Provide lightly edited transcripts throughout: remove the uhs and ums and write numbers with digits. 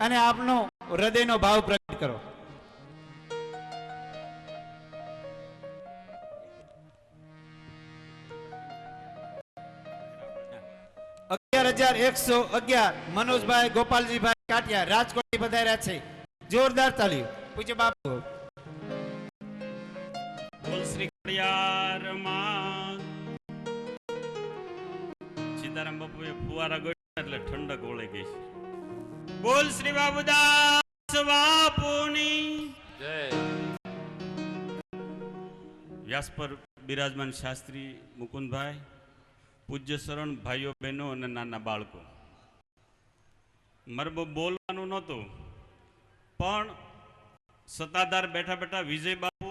અને આપનો હૃદયનો ભાવ પ્રગટ કરો. 11,111 મનોજભાઈ ગોપાલજીભાઈ કાટિયા રાજકોટ પધાર્યા છે. જોરદાર તાલીઓ. પૂજ્ય બાપુ. બોલ શ્રી ખોડિયાર માં. સીતારામ બાપુએ ફુવારા ગોઠવ્યા એટલે ઠંડક વળી ગઈ છે. બોલ શ્રી બાબુદાસ બાપુની જય. વ્યાસ પર બિરાજમાન શાસ્ત્રી મુકુંદભાઈ, પૂજ્ય શરણ ભાઈઓ બહેનો અને નાના બાળકો, મારે બહુ બોલવાનું નહોતું, પણ સત્તાધાર બેઠા બેઠા વિજય બાપુ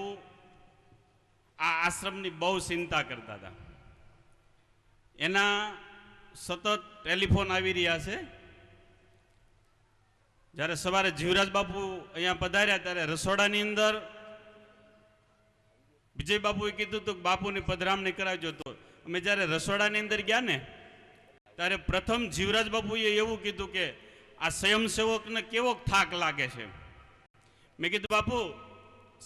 આ આશ્રમની બહુ ચિંતા કરતા હતા. એના સતત ટેલિફોન આવી રહ્યા છે. જ્યારે સવારે જીવરાજ બાપુ અહીંયા પધાર્યા ત્યારે રસોડાની અંદર વિજય બાપુએ કીધું હતું કે બાપુની પધરામણી કરાવજો. તો અમે જ્યારે રસોડાની અંદર ગયા ને ત્યારે પ્રથમ જીવરાજ બાપુએ એવું કીધું કે આ સ્વયંસેવકને કેવો થાક લાગે છે. મેં કીધું બાપુ,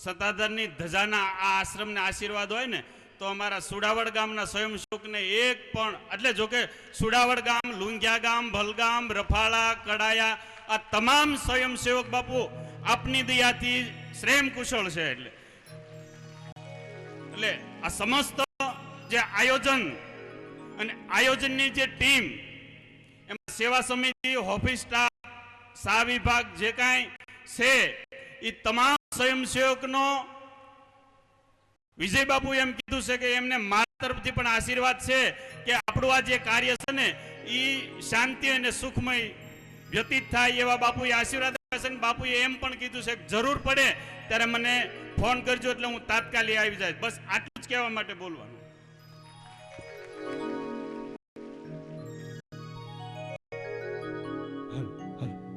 સત્તાધારની ધજાના આ આશ્રમને આશીર્વાદ હોય ને તો અમારા સુડાવડ ગામના સ્વયંસેવકને એક પણ, એટલે જોકે સુડાવડ ગામ, લુંઘિયા ગામ, ભલગામ, રફાળા, કડાયા, આ તમામ સ્વયંસેવક બાપુ આપની દયાથી શ્રેમ કુશળ છે. એટલે આ સમસ્ત જે આયોજન અને આયોજનની જે ટીમ, એમાં સેવા સમિતિ, ઓફિસ સ્ટાફ, સહ વિભાગ જે કાંઈ છે એ તમામ સ્વયંસેવકનો વિજય બાપુ એમ કીધું છે કે એમને મારા તરફથી પણ આશીર્વાદ છે કે આપણું આ જે કાર્ય છે ને એ શાંતિ અને સુખમય વ્યતીત થાય એવા બાપુએ આશીર્વાદ આપ્યા છે. બાપુએ એમ પણ કીધું છે કે જરૂર પડે ત્યારે મને ફોન કરજો એટલે હું તાત્કાલિક આવી જાય. બસ આટલું જ કહેવા માટે બોલવાનું.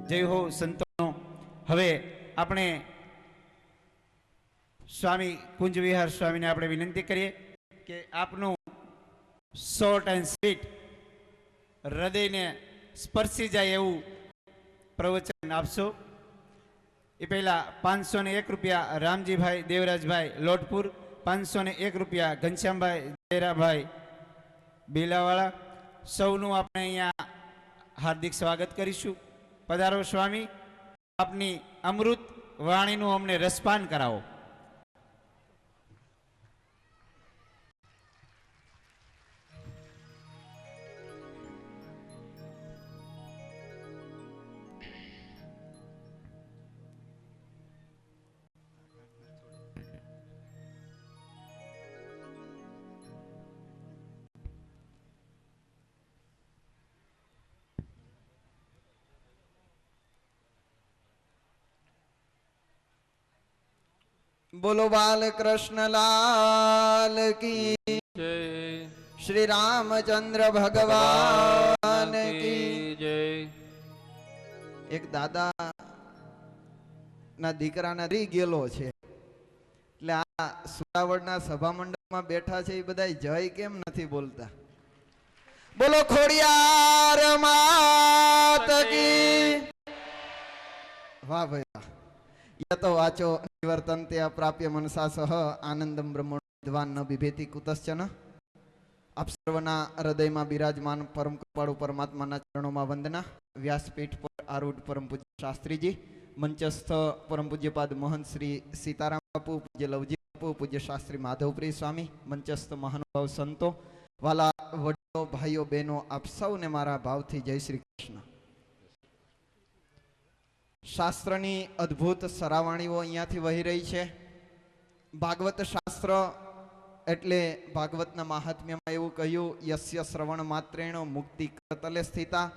જય હો સંતોનો. હવે આપણે સ્વામી કુંજ વિહાર સ્વામીને આપણે વિનંતી કરીએ કે આપનું શોર્ટ એન્ડ સ્વીટ, હૃદયને સ્પર્શી જાય એવું પ્રવચન આપશો. એ પહેલા 501 રૂપિયા રામજીભાઈ દેવરાજભાઈ લોટપુર, 501 રૂપિયા ઘનશ્યામભાઈ જયરાભાઈ બેલાવાળા. સૌનું આપણે અહીંયા હાર્દિક સ્વાગત કરીશું. પધારો સ્વામી, આપની અમૃત વાણીનું અમને રસપાન કરાવો. बोलो बाल कृष्ण लाल की जय, श्री रामचंद्र भगवान की जय. एक दादा ना દીકરા ના રી ગયેલો છે, એટલે આ સુડાવડના સભા મંડપમાં બેઠા છે એ બધા જય કેમ નથી બોલતા? બોલો ખોડિયાર માત કી. વાહ ભાઈ વાહ. યતો વાચો નિવર્તન્તે અપ્રાપ્ય મનસા સહ આનંદમ બ્રહ્મણો વિદ્વાન ન બિભેતિ કુતશ્ચન. આપ સર્વના હૃદયમાં બિરાજમાન પરમ કૃપાળુ પરમાત્માના ચરણોમાં વંદના. વ્યાસપીઠ પર આરૂઢ પરમ પૂજ્ય શાસ્ત્રીજી, મંચસ્થ પરમ પૂજ્યપાદ મહંત શ્રી સીતારામ બાપુ, પૂજ્ય લવજી બાપુ, પૂજ્ય શાસ્ત્રી માધવપ્રિય સ્વામી, મંચસ્થ મહાનુભાવ સંતો, વાલા વડીલો, ભાઈઓ બહેનો, આપ સૌને મારા ભાવથી જય શ્રી કૃષ્ણ. શાસ્ત્રની અદ્ભુત સરાવાણીઓ અહીંયાથી વહી રહી છે. ભાગવત શાસ્ત્ર એટલે ભાગવતના મહાત્મ્યમાં એવું કહ્યું, યસ્ય શ્રવણ માત્રેણ મુક્તિ કરતલે સ્થિતા.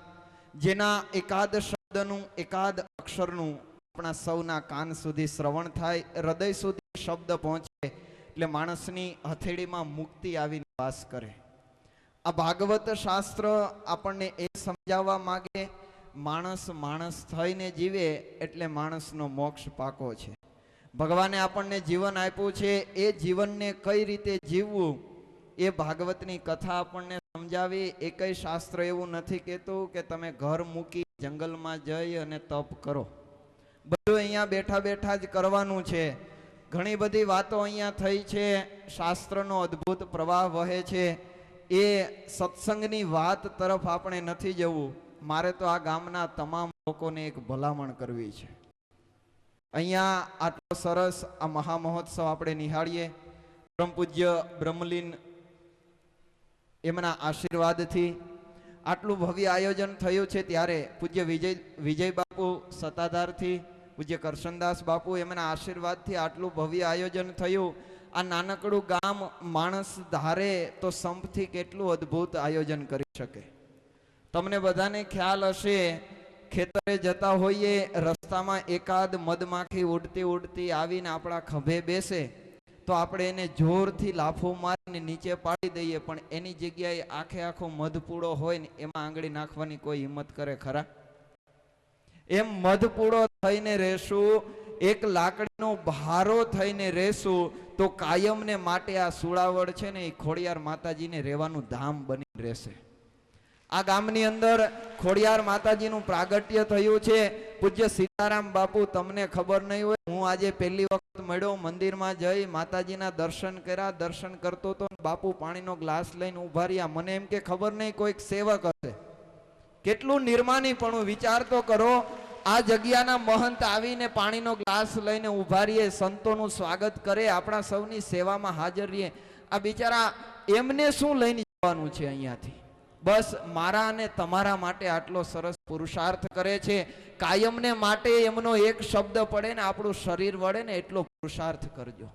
જેના એકાદ શબ્દનું, એકાદ અક્ષરનું આપણા સૌના કાન સુધી શ્રવણ થાય, હૃદય સુધી શબ્દ પહોંચે એટલે માણસની હથેળીમાં મુક્તિ આવીને વાસ કરે. આ ભાગવત શાસ્ત્ર આપણને એ સમજાવવા માંગે, માણસ માણસ થઈને જીવે એટલે માણસનો મોક્ષ પાકો છે. ભગવાને આપણને જીવન આપ્યું છે, એ જીવનને કઈ રીતે જીવવું એ ભાગવતની કથા આપણને સમજાવી. એકય શાસ્ત્ર એવું નથી કહેતું કે તમે ઘર મૂકી જંગલમાં જઈ અને તપ કરો. બધું અહીંયા બેઠા બેઠા જ કરવાનું છે. ઘણી બધી વાતો અહીંયા થઈ છે. શાસ્ત્રનો અદ્ભુત પ્રવાહ વહે છે. એ સત્સંગની વાત તરફ આપણે નથી જવું. મારે તો આ ગામના તમામ લોકોને એક ભલામણ કરવી છે. અહીંયા આટલો સરસ આ મહામહોત્સવ આપણે નિહાળીએ. પરમ પૂજ્ય બ્રહ્મલીન એમના આશીર્વાદથી આટલું ભવ્ય આયોજન થયું છે. ત્યારે પૂજ્ય વિજય બાપુ સત્તાધારથી, પૂજ્ય કરશનદાસ બાપુ એમના આશીર્વાદથી આટલું ભવ્ય આયોજન થયું. આ નાનકડું ગામ માણસ ધારે તો સંપથી કેટલું અદ્ભુત આયોજન કરી શકે. તમને બધાને ખ્યાલ હશે, ખેતરે જતા હોઈએ, રસ્તામાં એકાદ મધમાખી ઉડતી ઉડતી આવીને આપણા ખભે બેસે તો આપણે એને જોરથી લાફો મારીને નીચે પાડી દઈએ, પણ એની જગ્યાએ આખે આખો મધપૂડો હોય ને એમાં આંગળી નાખવાની કોઈ હિંમત કરે ખરા? એમ મધપૂડો થઈને રહેશું, એક લાકડીનો ભારો થઈને રહેશું તો કાયમને માટે આ સુળાવડ છે ને એ ખોડિયાર માતાજીને રહેવાનું ધામ બની રહેશે. આ ગામની અંદર ખોડિયાર માતાજીનું પ્રાગટ્ય થયું છે. પૂજ્ય સીતારામ બાપુ, તમને ખબર નહીં હોય, હું આજે પહેલી વખત મળ્યો, મંદિરમાં જઈ માતાજીના દર્શન કર્યા. દર્શન કરતો તો બાપુ પાણીનો ગ્લાસ લઈને ઉભા રહ્યા. મને એમ કે ખબર નહીં કોઈક સેવક હશે. કેટલું નિર્માનીપણું વિચાર તો કરો. આ જગ્યાના મહંત આવીને પાણીનો ગ્લાસ લઈને ઉભા રહીએ, સંતોનું સ્વાગત કરે, આપણા સૌની સેવામાં હાજર રહીએ. આ બિચારા એમને શું લઈને જવાનું છે અહીંયાથી? બસ મારા અને તમારા માટે આટલો સરસ પુરુષાર્થ કરે છે. કાયમને માટે એમનો એક શબ્દ પડે ને આપણું શરીર વળે ને એટલો પુરુષાર્થ કરજો.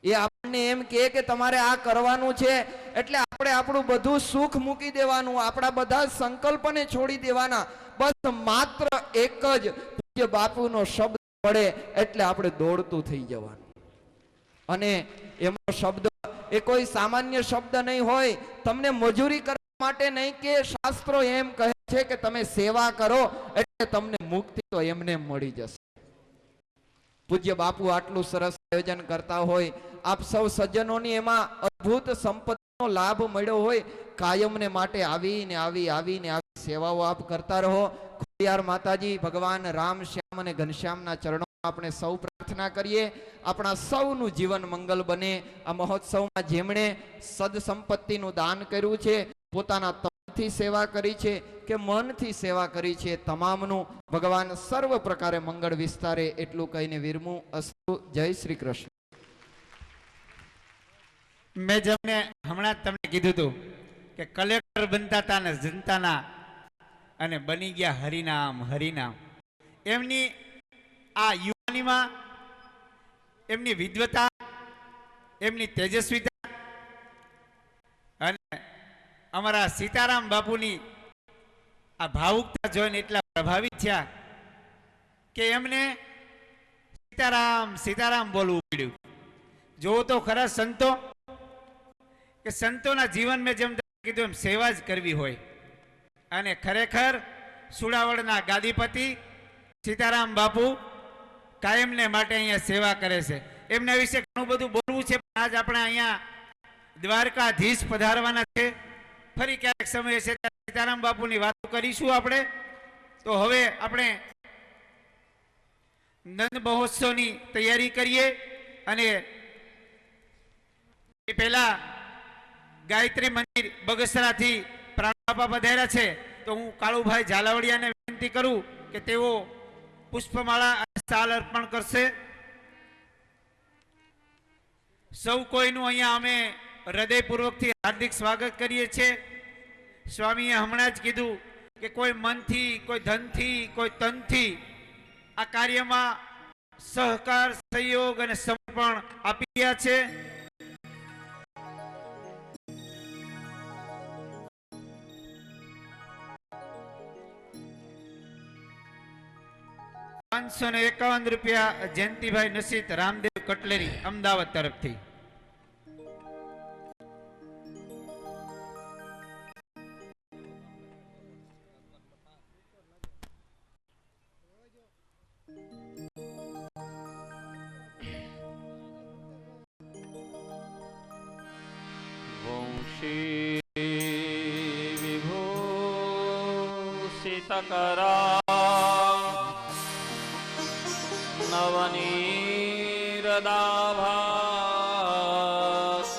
એ આપણને એમ કે તમારે આ કરવાનું છે એટલે આપણે આપણું બધું સુખ મૂકી દેવાનું, આપણા બધા સંકલ્પને છોડી દેવાના. બસ માત્ર એક જ પૂજ્ય બાપુનો શબ્દ પડે એટલે આપણે દોડતું થઈ જવાનું. અને એમનો શબ્દ એ કોઈ સામાન્ય શબ્દ નહીં હોય. તમને મજૂરી કરવા માટે નહીં, કે શાસ્ત્રો એમ કહે છે કે તમે સેવા કરો એટલે તમને મુક્તિ તો એમને મળી જશે. પૂજ્ય બાપુ આટલું સરસ આયોજન કરતા હોય, આપ સૌ સજ્જનોની એમાં અદ્ભુત સંપત્તિનો લાભ મળ્યો હોય, કાયમને માટે આવીને આવી સેવાઓ આપ કરતા રહો. ખોડિયાર માતાજી, ભગવાન રામ, શ્યામ અને ઘનશ્યામના ચરણોમાં આપણે સૌ પ્રાર્થના કરીએ, આપણા સૌનું જીવન મંગલ બને. આ મહોત્સવમાં જેમણે સદ સંપત્તિનું દાન કર્યું છે, પોતાના તનથી સેવા કરી છે કે મનથી સેવા કરી છે, તમામનું ભગવાન સર્વ પ્રકારે મંગળ વિસ્તારે એટલું કહીને વિરમું. અસ્તુ. જય શ્રી કૃષ્ણ. મેં જેમને હમણાં જ તમને કીધું હતું કે કલેક્ટર બનતા હતા ને જનતાના, અને બની ગયા હરિનામ હરિનામ. એમની આ યુવાનીમાં એમની વિદ્વતા, એમની તેજસ્વીતા અને અમારા સીતારામ બાપુની આ ભાવુકતા જોઈને એટલા પ્રભાવિત થયા કે એમને સીતારામ સીતારામ બોલવું પડ્યું. જોવો તો ખરા સંતો, કે સંતોના જીવન મેં જેમ કીધું એમ સેવા જ કરવી હોય. અને ખરેખર સુડાવડના ગાદીપતિ સીતારામ બાપુ કાયમને માટે અહીંયા સેવા કરે છે. એમના વિશે ઘણું બધું બોલવું છે, પણ આજ આપણે અહીંયા દ્વારકાધીશ પધારવાના છે. ફરી ક્યારેક સમય છે ત્યારે સીતારામ બાપુની વાતો કરીશું આપણે. તો હવે આપણે નંદ મહોત્સવની તૈયારી કરીએ. અને એ પહેલા ગાયત્રી મંદિર બગસરાથી પ્રાણબાપા પધાર્યા છે, તો હું કાળુભાઈ ઝાલાવડિયાને વિનંતી કરું કે તેઓ પુષ્પમાળા અને શાલ અર્પણ કરશે. સૌ કોઈનું અહીંયા અમે હૃદયપૂર્વકથી હાર્દિક સ્વાગત કરીએ છીએ. સ્વામીએ હમણાં જ કીધું કે કોઈ મનથી, કોઈ ધનથી, કોઈ તનથી આ કાર્યમાં સહકાર, સહયોગ અને સમર્પણ આપી રહ્યા છે. ₹551 જયંતિભાઈ નસીત, રામદેવ કટલેરી, અમદાવાદ તરફથી. વંશી વિભૂષિત પિતકરા નવનીરદાભાસ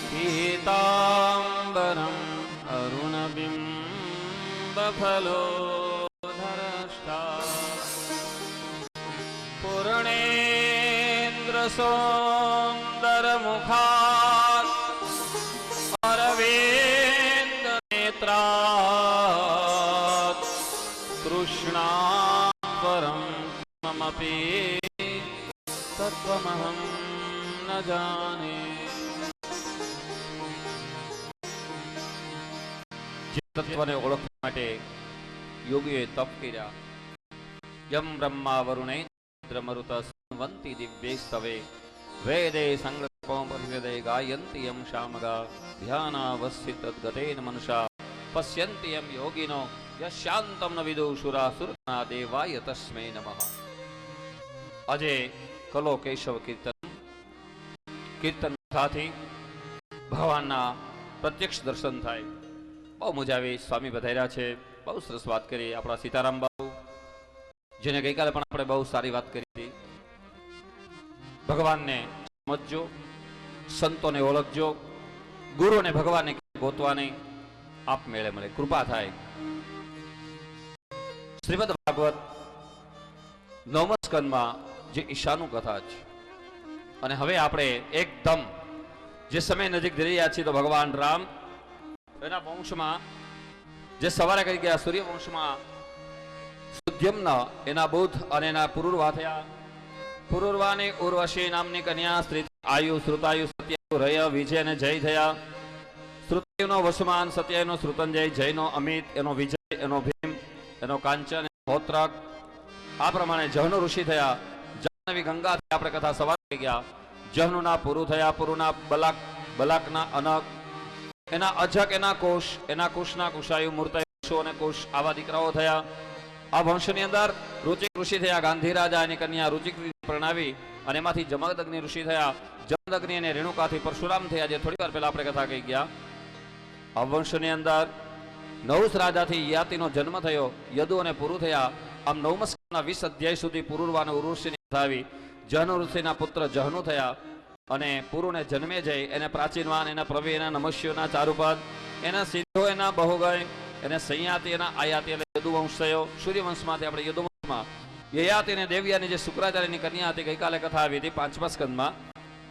પીતાંબરમ અરુણબિંબફલોધરષ્ટા પૂર્ણેન્દ્ર સુંદરમુખાત અરવિંદ નેત્રાત તૃષ્ણા પરમ મમપી તત્વમહં ન જાને. જે તત્વને ઓળખવા માટે યોગીઓએ તપ કર્યા. યમ બ્રહ્મા વરુણે ઇન્દ્રમરુત સંવંતિ દિવ્યે સ્તવે વેદે સંગ્રહે ગાયંતિ યમ શામગા ધ્યાનાવસ્થિત ગતેન મનસા પશ્યંતિ યમ યોગિનો યશાંતમ ન વિદુષુરા સુરના દેવાય તસ્મૈ નમઃ. આજે કલો કેશવ કીર્તન કથાથી ભગવાનના પ્રત્યક્ષ દર્શન થાય. બહુ મજા આવી. સ્વામી વધાર્યા છે, બહુ સરસ વાત કરી આપણા સીતારામ બાબુ, જેને ગઈકાલે પણ આપણે બહુ સારી વાત કરી હતી. ભગવાનને સમજજો, સંતોને ઓળખજો, ગુરુને ભગવાનને ગોતવાની આપમેળે મળે, કૃપા થાય. શ્રીમદ ભાગવત નવમા સ્કંદમાં જે ઈશાનું કથા છે, અને હવે આપણે એકદમ જે સમય નજીક જઈ રહ્યા છીએ તો ભગવાન રામ એના વંશમાં જે સવારે કરી ગયા સૂર્યવંશમાં સુદ્યમ્ન એના બુદ્ધ અને એના પુરુરવા થયા. પુરુરવાની ઉર્વશી નામની કન્યા સ્ત્રી આયુ શ્રુતાયુ સત્યાયુ રય વિજય અને જય થયા. શ્રુતાયુનો વસુમાન, સત્યાયુનો શ્રુતંજય, જયનો અમિત, એનો વિજય, એનો ભીમ, એનો કાંચન, હોત્રક. આ પ્રમાણે જહનો ઋષિ થયા. જાહ્નવી ગંગા થયા. આપણે કથા સવાર થઈ ગયા. જહનુના પુરુ થયા. પુરુના બલાક, બલાકના અનક, એના અજક, એના કોશ, એના કુશના કુશાયુ, મૂર્તાયુ અને કુશ, આવા દીકરાઓ થયા. આ વંશની અંદર રુચિક ઋષિ થયા. ગાંધી રાજા એની કન્યા રુચિક પ્રણાવી અને એમાંથી જમદગ્નિ ઋષિ થયા. જમદગ્નિ અને રેણુકાથી પરશુરામ થયા, જે થોડી વાર પહેલા આપણે કથા કહી ગયા. આ વંશની અંદર નહુસ રાજાથી યાતિનો જન્મ થયો. યદુ અને પુરુ થયા. આમ નવમા સ્કંદના 20 અધ્યાય સુધી પુરુરવા અને ઉર્વશીની કથા આવી. જહનુ ઋષિના પુત્ર જહનુ થયા અને પુરુને જન્મે જઈ એને પ્રાચીનવાન, એના પ્રવી, એના નમસ્યોના ચારુપદ, એના સિદ્ધો, એના બહુગય, એને સંયાતિ, એના આયાતિ એટલે યદુવંશ થયો. સૂર્યવંશમાંથી આપણે યદુવંશમાં યયાતિ અને દેવ્યાની જે શુક્રાચાર્યની કન્યા હતી, ગઈકાલે કથા આવી હતી 5મા સ્કંદમાં,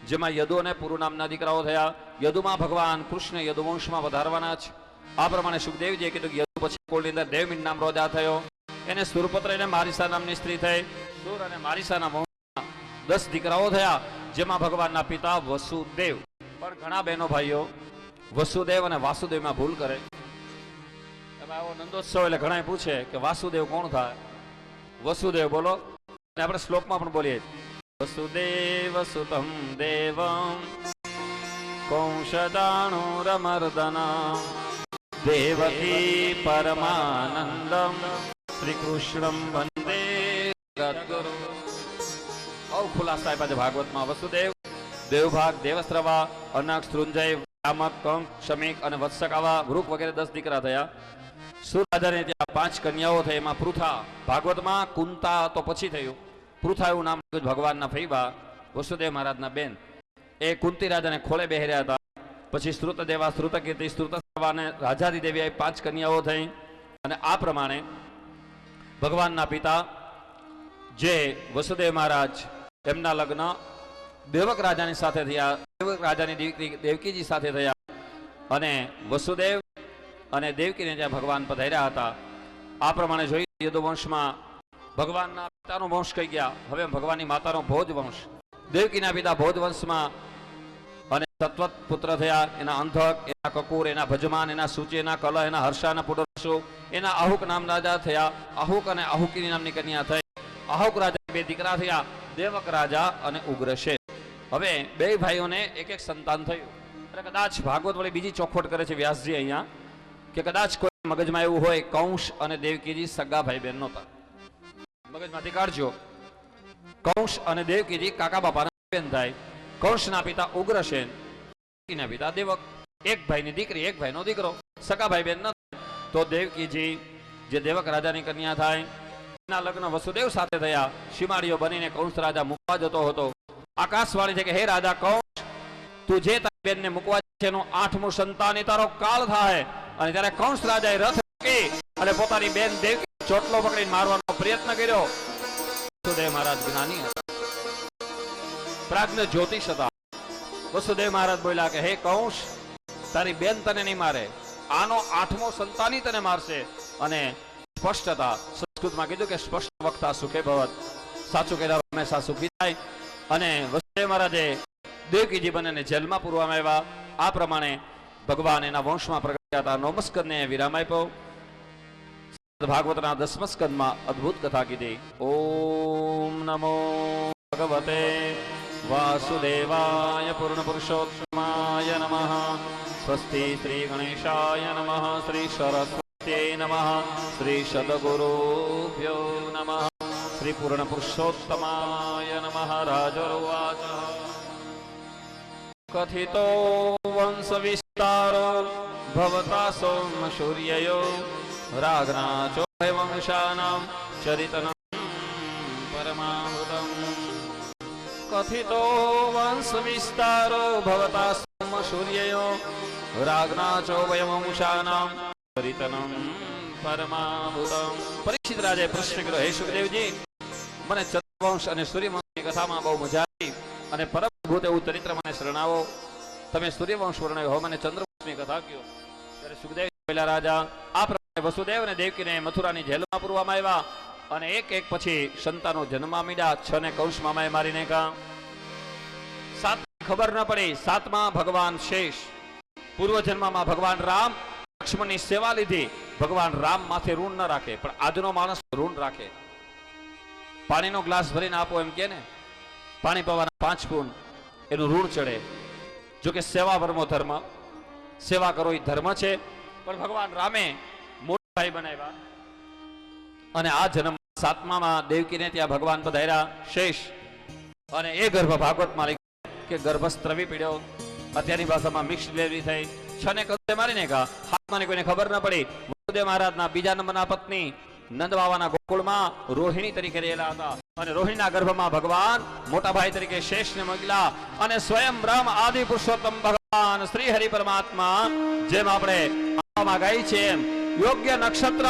જેમાં યદુ અને પુરુ નામના દીકરાઓ થયા. યદુમાં ભગવાન કૃષ્ણ યદુવંશમાં વધારવાના છે. આ પ્રમાણે સુખદેવજીએ કીધું કે યદુ પછી કુળની અંદર દેવમીન નામ રોજા થયો. એને સુરપત્ર અને મારીસા નામની સ્ત્રી થઈ. સુર અને મારીસાના વંશમાં 10 દીકરાઓ થયા, જેમાં ભગવાનના પિતા વસુદેવ. પણ ઘણા બહેનો ભાઈઓ વસુદેવ અને વાસુદેવમાં ભૂલ કરે. તમે આવો નંદોત્સવ એટલે ઘણા પૂછે કે વાસુદેવ કોણ થાય? વસુદેવ બોલો, અને આપણે શ્લોકમાં પણ બોલીએ, વસુદેવ સુતમ દેવમ કૌશદાણુરમર્દનમ દેવકી પરમાનંદમ શ્રી કૃષ્ણમ વંદે જગદ્ગુરુ. બહુ ખુલાસા આપ્યા છે ભાગવતમાં. વસુદેવ, દેવભાગ, દેવસ્રવા, અનક, સૃંજય, રામક, કંક, શમિક અને વત્સક આવા વૃક વગેરે 10 દીકરા થયા. સુરાધાને ત્યાં 5 કન્યાઓ થઈ. એમાં પૃથા, ભાગવતમાં કુંતા તો પછી થયું. પૃથા એવું નામ ભગવાનના ફૈબા વસુદેવ મહારાજના બેન. એ કુંતી રાજાને ખોળે બેહર્યા હતા. પછી શ્રુતદેવા, શ્રુતકીર્તિ, શ્રુતસ્રવા અને રાજાધિદેવી 5 કન્યાઓ થઈ. અને આ પ્રમાણે ભગવાનના પિતા જે વસુદેવ મહારાજ, એમના લગ્ન દેવક રાજાની સાથે થયા. દેવક રાજાની દીકરી દેવકીજી સાથે થયા. અને વસુદેવ અને દેવકીને ત્યાં ભગવાન પધાર્યા હતા. આ પ્રમાણે જોઈએ યદુવંશમાં ભગવાનના પિતાનો વંશ કહી ગયા. હવે ભગવાનની માતાનો ભોજ વંશ. દેવકીના પિતા ભોજ વંશમાં અને સત્વત પુત્ર થયા. એના અંધક, એના કકુર, એના ભજમાન, એના સૂચિ, એના કલહ, એના હર્ષા, એના પુરુષો, એના આહુક નામ રાજા થયા. આહુક અને આહુકીની નામની કન્યા થઈ. આહુક રાજા 2 દીકરા થયા, દેવક રાજા અને ઉગ્રસેન. હવે 2 ભાઈઓને એક સંતાન થયું. એટલે કદાચ ભાગવત વળી બીજી ચોખવટ કરે છે વ્યાસજી અહીંયા, કે કદાચ કોઈ મગજમાં એવું હોય કંસ અને દેવકીજી સગા ભાઈ બહેન નહોતા. મગજમાંથી કાઢજો. કંસ અને દેવકીજી કાકા બાપાના બેન થાય. કંસના પિતા ઉગ્રસેન, દેવકીના પિતા દેવક. એક ભાઈની દીકરી, એક ભાઈનો દીકરો, સગા ભાઈ બહેન ન. તો દેવકીજી જે દેવક રાજાની કન્યા થાય, એના લગ્ન વસુદેવ સાથે થયા. સીમાડીઓ બનીને કંસ રાજા મૂકવા જતો હતો. આકાશવાણી છે કે હે રાજા કંસ, તું જે તારી બેનને મૂકવા છે એનું 8મું સંતાન તારો કાળ થાય. અને ત્યારે કંસ રાજાએ રથ મૂકી અને પોતાની બેન દેવકી ચોટલો પકડીને મારવાનો પ્રયત્ન કર્યો. વસુદેવ મહારાજ જ્ઞાની હતા, પ્રાજ્ઞ જ્યોતિષ હતા. વસુદેવ મહારાજ બોલ્યા કે હે કંસ, તારી બેન તને નહીં મારે, આનો 8મો સંતાન તને મારશે. અને સ્પષ્ટ હતા, સંસ્કૃતમાં કીધું કે સ્પષ્ટ વક્તા સુખે ભવત, સાચું કહેનારો હંમેશા સુખી થાય. અને વસુદેવ મહારાજે દેવકીજી બંનેને જેલમાં પૂરવામાં આવ્યા. આ પ્રમાણે ભગવાન એના વંશમાં પ્રગટ થયા હતા. 9મા સ્કંદને વિરામ આપ્યો. ભાગવતના 10મા સ્કંદમાં અદ્ભુત કથા કીધી. ઓમ નમો ભગવતે વાસુદેવાય પૂર્ણ પુરુષોત્તમાય નમઃ. સ્વસ્તિ શ્રી ગણેશાય નમઃ. શ્રી સરસ્વત્यै નમઃ. શ્રી સદગુરુભ્યો નમઃ. શ્રી પૂર્ણ પુરુષોત્તમાય નમઃ. રાજોવાચ કથિતો વંશ વિસ્તારો ભવતા સોમ સૂર્યયો રાગના ચોહે વંશાનામ ચરિતનમ પરમામૃતમ. કથિતો વંશ વિસ્તારો ભવતા સોમ સૂર્યયો રાગના ચોહે વંશાનામ ચરિતનમ પરમામૃતમ. પરીક્ષિત રાજાએ પ્રશ્ન કર્યો, હે સુખદેવજી, મને ચંદ્રવંશ અને સૂર્યવંશની કથામાં બહુ મજા આવી અને પરમ અદ્ભુત એવું ચરિત્ર મને શરણાવો. તમે સૂર્યવંશ વર્ણવ્યો, મને ચંદ્રવંશની કથા કહો. ત્યારે સુખદેવ પહેલા રાજા આ પ્રમાણે વસુદેવ અને દેવકીને મથુરાની જેલમાં પૂરવામાં આવ્યા. અને એક એક પછી સંતાનો જન્મમાં મીડ્યા. 6 ને કંસ મામાએ મારી નાખ્યા. 7 ખબર ન પડી. 7મા ભગવાન શેષ. પૂર્વ જન્મમાં ભગવાન રામ લક્ષ્મણની સેવા લીધી. ભગવાન રામ માથે ઋણ ન રાખે, પણ આજનો માણસ ઋણ રાખે. પાણીનો ગ્લાસ ભરીને આપો એમ કે ને, પાણી પીવાના 5 પૂન એનું ઋણ ચડે. જો કે સેવા પરમો ધર્મ, સેવા કરો એ ધર્મ છે. પણ ભગવાન રામે મોટા ભાઈ બનાવ્યા. અને આ જન્મ 7મામાં દેવકીને ત્યાં ભગવાન પધાર્યા શેષ. અને એ ગર્ભ ભાગવતમાં લખ્યું કે ગર્ભસ્ત્રવી પીડ્યો. અત્યારની ભાષામાં મિક્સ ડિલિવરી થઈ. 6 ને કંસે મારીને કા હાથમાં કોઈને ખબર ન પડી. વસુદેવ મહારાજના બીજા નંબરના પત્ની નંદ બાવાના ગોકુળમાં રોહિણી તરીકે રહેલા હતા. અને રોહિણીના ગર્ભમાં ભગવાન મોટા ભાઈ તરીકે શેષને મોકલ્યા. અને સ્વયં બ્રહ્મ આદિ પુરુષોત્તમ ભગવાન શ્રી હરિ પરમાત્મા, જેમ આપણે આમાં ગાઈ છે એમ યોગ્ય નક્ષત્ર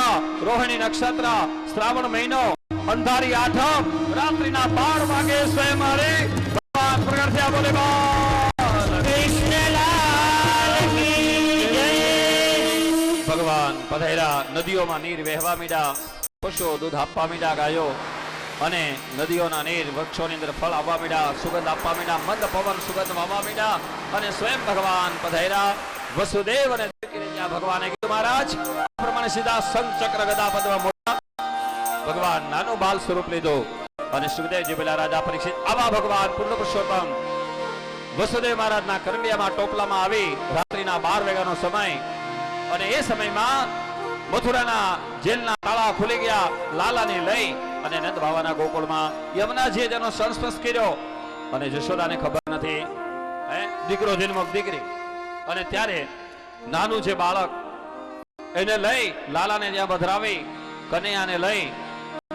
રોહિણી નક્ષત્ર, શ્રાવણ મહિનો, અંધારી આઠમ, રાત્રિના 12 વાગે સ્વયં હરિ ભગવાન પ્રગટ થયા. બોલે ભગવાન પધાર્યા. નદીઓમાં નીર વહેવા મીડ્યા, પશુઓ દૂધ આપવા મીડ્યા, ગાયો અને નદીઓના નીર વૃક્ષોની અંદર ફળ આવવા મીડ્યા, સુગંધ આપવા મીડ્યા, મંદ પવન સુગંધ વાવવા મીડ્યા. અને સ્વયં ભગવાન પધાર્યા. વસુદેવ અને દેવકીને ત્યાં ભગવાને કીધું, મહારાજ આ પ્રમાણે સીધા શંખ ચક્ર ગદા પદ્મ મોટા ભગવાન નાનું બાલ સ્વરૂપ લીધું. અને સુખદેવજી બોલ્યા, રાજા પરીક્ષિત, આવા ભગવાન પૂર્ણ પુરુષોત્તમ વસુદેવ મહારાજના કરંડિયામાં ટોપલામાં આવી રાત્રિના 12 વાગ્યાનો સમય. અને એ સમયમાં મથુરાના જેલના તાળા ખુલી ગયા. લાલાને લઈ અને નંદ બાવાના ગોકુળમાં યમુનાજીએ જેનો સંસ્પર્શ કર્યો. અને જશોદાને ખબર નથી, દીકરો જન્મક દીકરી. અને ત્યારે નાનું જે બાળક એને લઈ લાલાને ત્યાં પધરાવી, કનૈયાને લઈ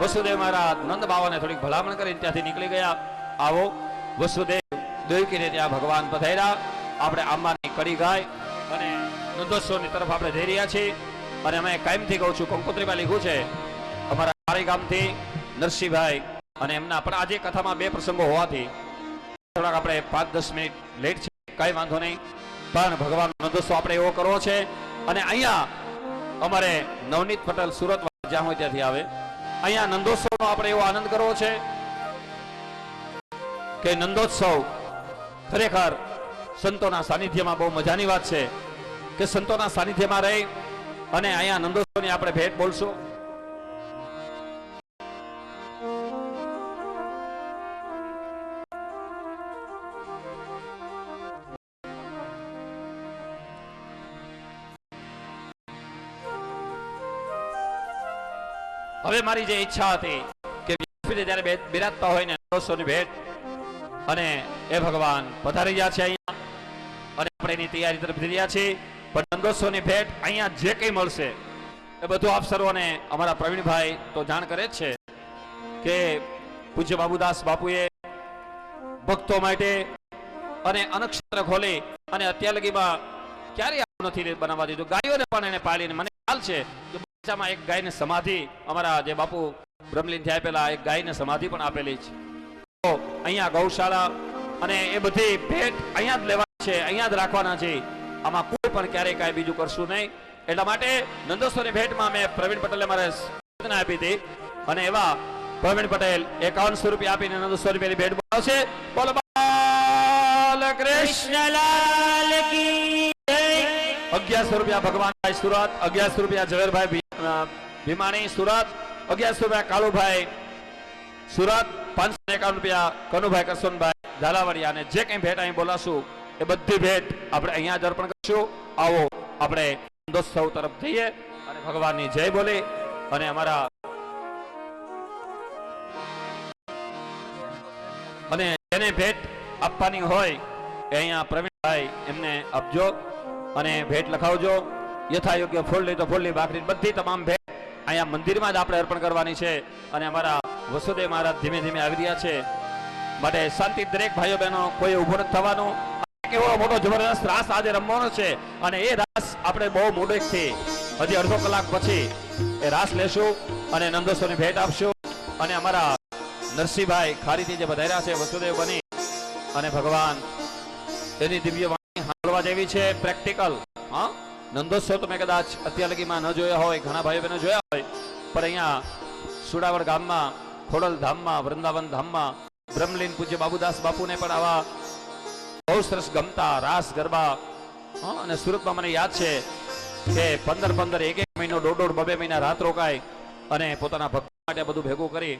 વસુદેવ મહારાજ નંદ બાવાને થોડીક ભલામણ કરીને ત્યાંથી નીકળી ગયા. આવો વસુદેવ દેવકીને ત્યાં ભગવાન પધાર્યા. આપણે આંબાની કડી ગાય અને નંદોત્સવની તરફ આપણે જઈ રહ્યા છીએ. અને અમે કાયમથી કહું છું, કંકોત્રીમાં લીધું છે અમારા મારી ગામથી નરસિંહભાઈ અને એમના. પણ આજે કથામાં 2 પ્રસંગો હોવાથી થોડાક આપણે 5-10 મિનિટ લેટ છે, કઈ વાંધો નહીં. પણ ભગવાન નંદોત્સવ આપણે એવો કરવો છે. અને અહીંયા અમારે નવનીત પટેલ સુરત જ્યાં હોય ત્યાંથી આવે, અહીંયા નંદોત્સવનો આપણે એવો આનંદ કરવો છે કે નંદોત્સવ ખરેખર સંતોના સાનિધ્યમાં બહુ મજાની વાત છે કે સંતોના સાનિધ્યમાં રહી અને અહીંયા નંદોત્સવની આપણે ભેટ બોલશું. હવે મારી જે ઈચ્છા હતી કે જ્યારે બિરાજતા હોય ને નંદોત્સવની ભેટ, અને એ ભગવાન પધારી રહ્યા છે અહીંયા અને આપણે એની તૈયારી તરફ જઈ રહ્યા છીએ. પણ નંદોત્સવની ભેટ અહીંયા જે કંઈ મળશે એ બધું આપ સર્વોને અમારા પ્રવીણભાઈ તો જાણ કરે જ છે કે પૂજ્ય બાબુદાસ બાપુએ ભક્તો માટે અને અનક્ષત્ર ખોલી અને અત્યાર લગીમાં ક્યારેય આવું નથી બનાવવા દીધું. ગાયોને પણ એને પાળીને મને ખ્યાલ છે કે બગીચામાં એક ગાયને સમાધિ અમારા જે બાપુ બ્રહ્મલીનથી આપેલા એક ગાયને સમાધિ પણ આપેલી છે. તો અહીંયા ગૌશાળા અને એ બધી ભેટ અહીંયા જ લેવાની છે, અહીંયા જ રાખવાના છે. આમાં કોઈ પણ ક્યારેય કાંઈ બીજું કરશું નહીં. એટલા માટે નંદોત્સવની ભેટમાં મેં પ્રવીણ પટેલે મારે સૂચના આપી હતી અને એવા પ્રવીણ પટેલ 5100 રૂપિયા આપીને નંદોત્સવની પેલી ભેટ બોલાવશે. બોલો કૃષ્ણલાલ કી જય. 1100 રૂપિયા ભગવાનભાઈ સુરત, 1100 રૂપિયા ઝવેરભાઈ ભીમાણી સુરત, 1100 રૂપિયા કાળુભાઈ સુરત, 551 રૂપિયા કનુભાઈ કરસનભાઈ ઝાલાવાડિયા. અને જે કંઈ ભેટ અહીં બોલાશું એ બધી ભેટ આપણે અહીંયા જ અર્પણ કરીશું. આવો આપણે નંદોત્સવ તરફ જઈએ અને ભગવાનની જય બોલી અને અમારા અને જેને ભેટ આપવાની હોય એ અહીંયા પ્રવીણભાઈ એમને આપજો અને ભેટ લખાવજો. યથાયોગ્ય ફૂલની તો ફૂલની, બાકરી બધી તમામ ભેટ અહીંયા મંદિરમાં જ આપણે અર્પણ કરવાની છે. અને અમારા વસુદેવ મહારાજ ધીમે ધીમે આવી રહ્યા છે માટે શાંતિ દરેક ભાઈઓ બહેનો કોઈ ઊભો નથી થવાનું. કેવો મોટો જબરદસ્ત રાસ આજે રમવાનો છે અને એ રાસ આપણે બહુ મોડેકથી હજી અડધો કલાક પછી એ રાસ લેશું અને નંદોત્સવની ભેટ આપશું. અને અમારા નરસિંહભાઈ ખારીથી જે વધાર્યા છે વસુદેવ બની અને ભગવાન તેની દિવ્ય વાણી સાંભળવા જેવી છે. પ્રેક્ટિકલ હા નંદોત્સવ તમે કદાચ અત્યાર લગીમાં ન જોયા હોય, ઘણા ભાઈઓ બહેનો જોયા હોય, પણ અહીંયા સુડાવડ ગામમાં, ખોડલ ધામમાં, વૃંદાવન ધામમાં બ્રહ્મલીન પૂજ્ય બાબુદાસ બાપુને પણ આવા બહુ સરસ ગમતા રાસ ગરબા. અને સુરતમાં મને યાદ છે કે 15 એક મહિનો, 1.5 મહિના રાત રોકાય અને પોતાના ભક્તો માટે બધું ભેગું કરી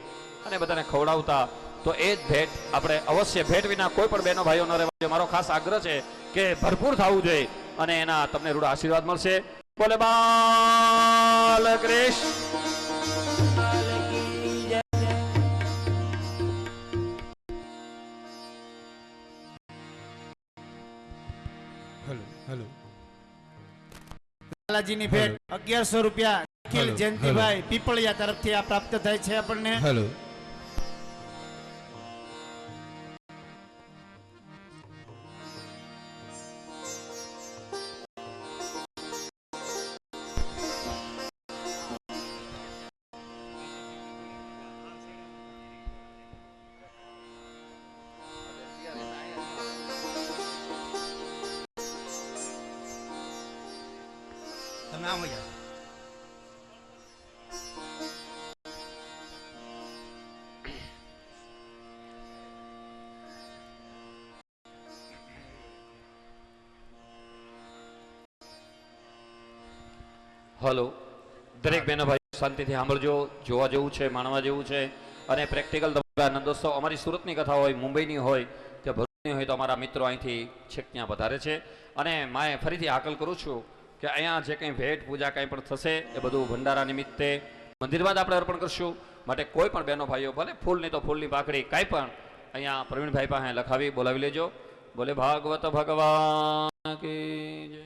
અને બધાને ખવડાવતા. તો એ જ ભેટ આપણે અવશ્ય ભેટ વિના કોઈ પણ બહેનો ભાઈઓ ન રહેવા જોઈએ. મારો ખાસ આગ્રહ છે કે ભરપૂર થવું જોઈએ અને એના તમને રૂડા આશીર્વાદ મળશે. બોલે બાલ કૃષ્ણ. લાલાજીની ભેટ 1100 રૂપિયા અખિલ જયંતિભાઈ પીપળિયા તરફથી આ પ્રાપ્ત થાય છે આપણને. હેલો. તમે આમ જાઓ. હલો દરેક બહેનો ભાઈઓ શાંતિથી સાંભળજો. જોવા જેવું છે, માણવા જેવું છે અને પ્રેક્ટિકલ નંદોત્સવ અમારી સુરતની કથા હોય, મુંબઈની હોય કે ભરૂચની હોય તો અમારા મિત્રો અહીંથી છેક ત્યાં વધારે છે. અને માએ ફરીથી હાકલ કરું છું કે અહીંયા જે કંઈ ભેટ પૂજા કંઈ પણ થશે એ બધું ભંડારા નિમિત્તે મંદિરમાં જ આપણે અર્પણ કરશું. માટે કોઈ પણ બહેનો ભાઈઓ ભલે ફૂલની તો ફૂલની પાકડી કાંઈ પણ અહીંયા પ્રવીણભાઈ પાસે લખાવી બોલાવી લેજો. બોલે ભાગવત ભગવાન કી જય.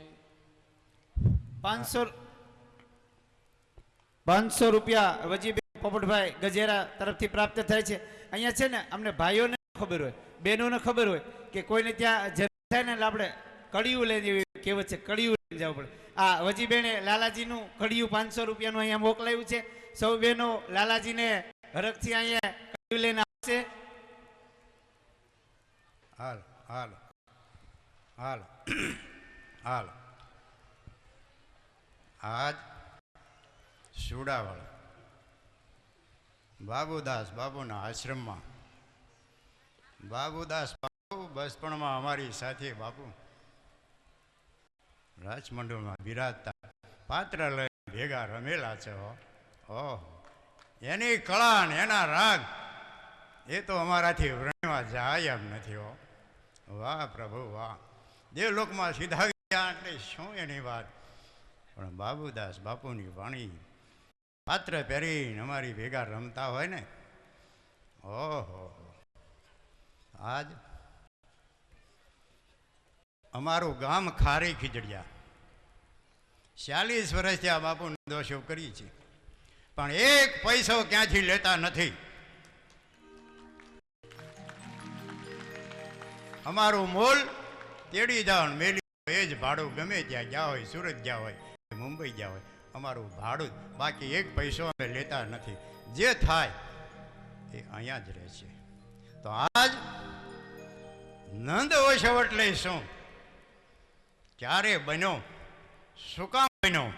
500 રૂપિયા વજીબેન પોપટભાઈ ગજેરા તરફથી પ્રાપ્ત થાય છે. અહીંયા છે ને અમને ભાઈઓને ખબર હોય, બહેનોને ખબર હોય કે કોઈને ત્યાં જરૂર થાય ને એટલે આપણે કડિયું લઈને જેવી કહેવત છે, કડિયું લઈને જવું પડે. આ વજીબેને લાલાજીનું કડિયું 500 રૂપિયાનું અહીંયા મોકલાયું છે. સૌ બહેનો લાલાજીને હરખથી અહીંયા કડિયું લઈને આવશે. હાલ હાલ હાલ હાલ. આજ સુડાવળ બાબુદાસ બાપુના આશ્રમમાં બાબુદાસ બાપુ બચપણમાં અમારી સાથે બાપુ રાજમંડળમાં બિરાજતા પાત્ર લઈને ભેગા રમેલા છે. ઓહ, એની કળા ને એના રાગ એ તો અમારાથી વર્ણવા જાય એમ નથી. હો વાહ પ્રભુ વાહ. દેવલોકમાં સીધા ગયા એટલે શું એની વાત. પણ બાબુદાસ બાપુની વાણી પાત્ર પહેરીને અમારી ભેગા રમતા હોય ને, ઓહો. આજ અમારું ગામ ખારી ખીજડિયા 40 વર્ષથી આ બાપુને દોષો કરી છે, પણ એક પૈસો ક્યાંથી લેતા નથી. અમારું મોલ તેડી જાઓ ને મેલી એ જ ભાડું, ગમે ત્યાં ગયા હોય, સુરત ગયા હોય, મુંબઈ ગયા હોય, અમારું ભાડું જ, બાકી એક પૈસો અમે લેતા નથી. જે થાય એ અહીંયા જ રહે છે. તો આજ નંદ ઓછવટ લઈશું. ક્યારે બન્યો, શું કામ બન્યો,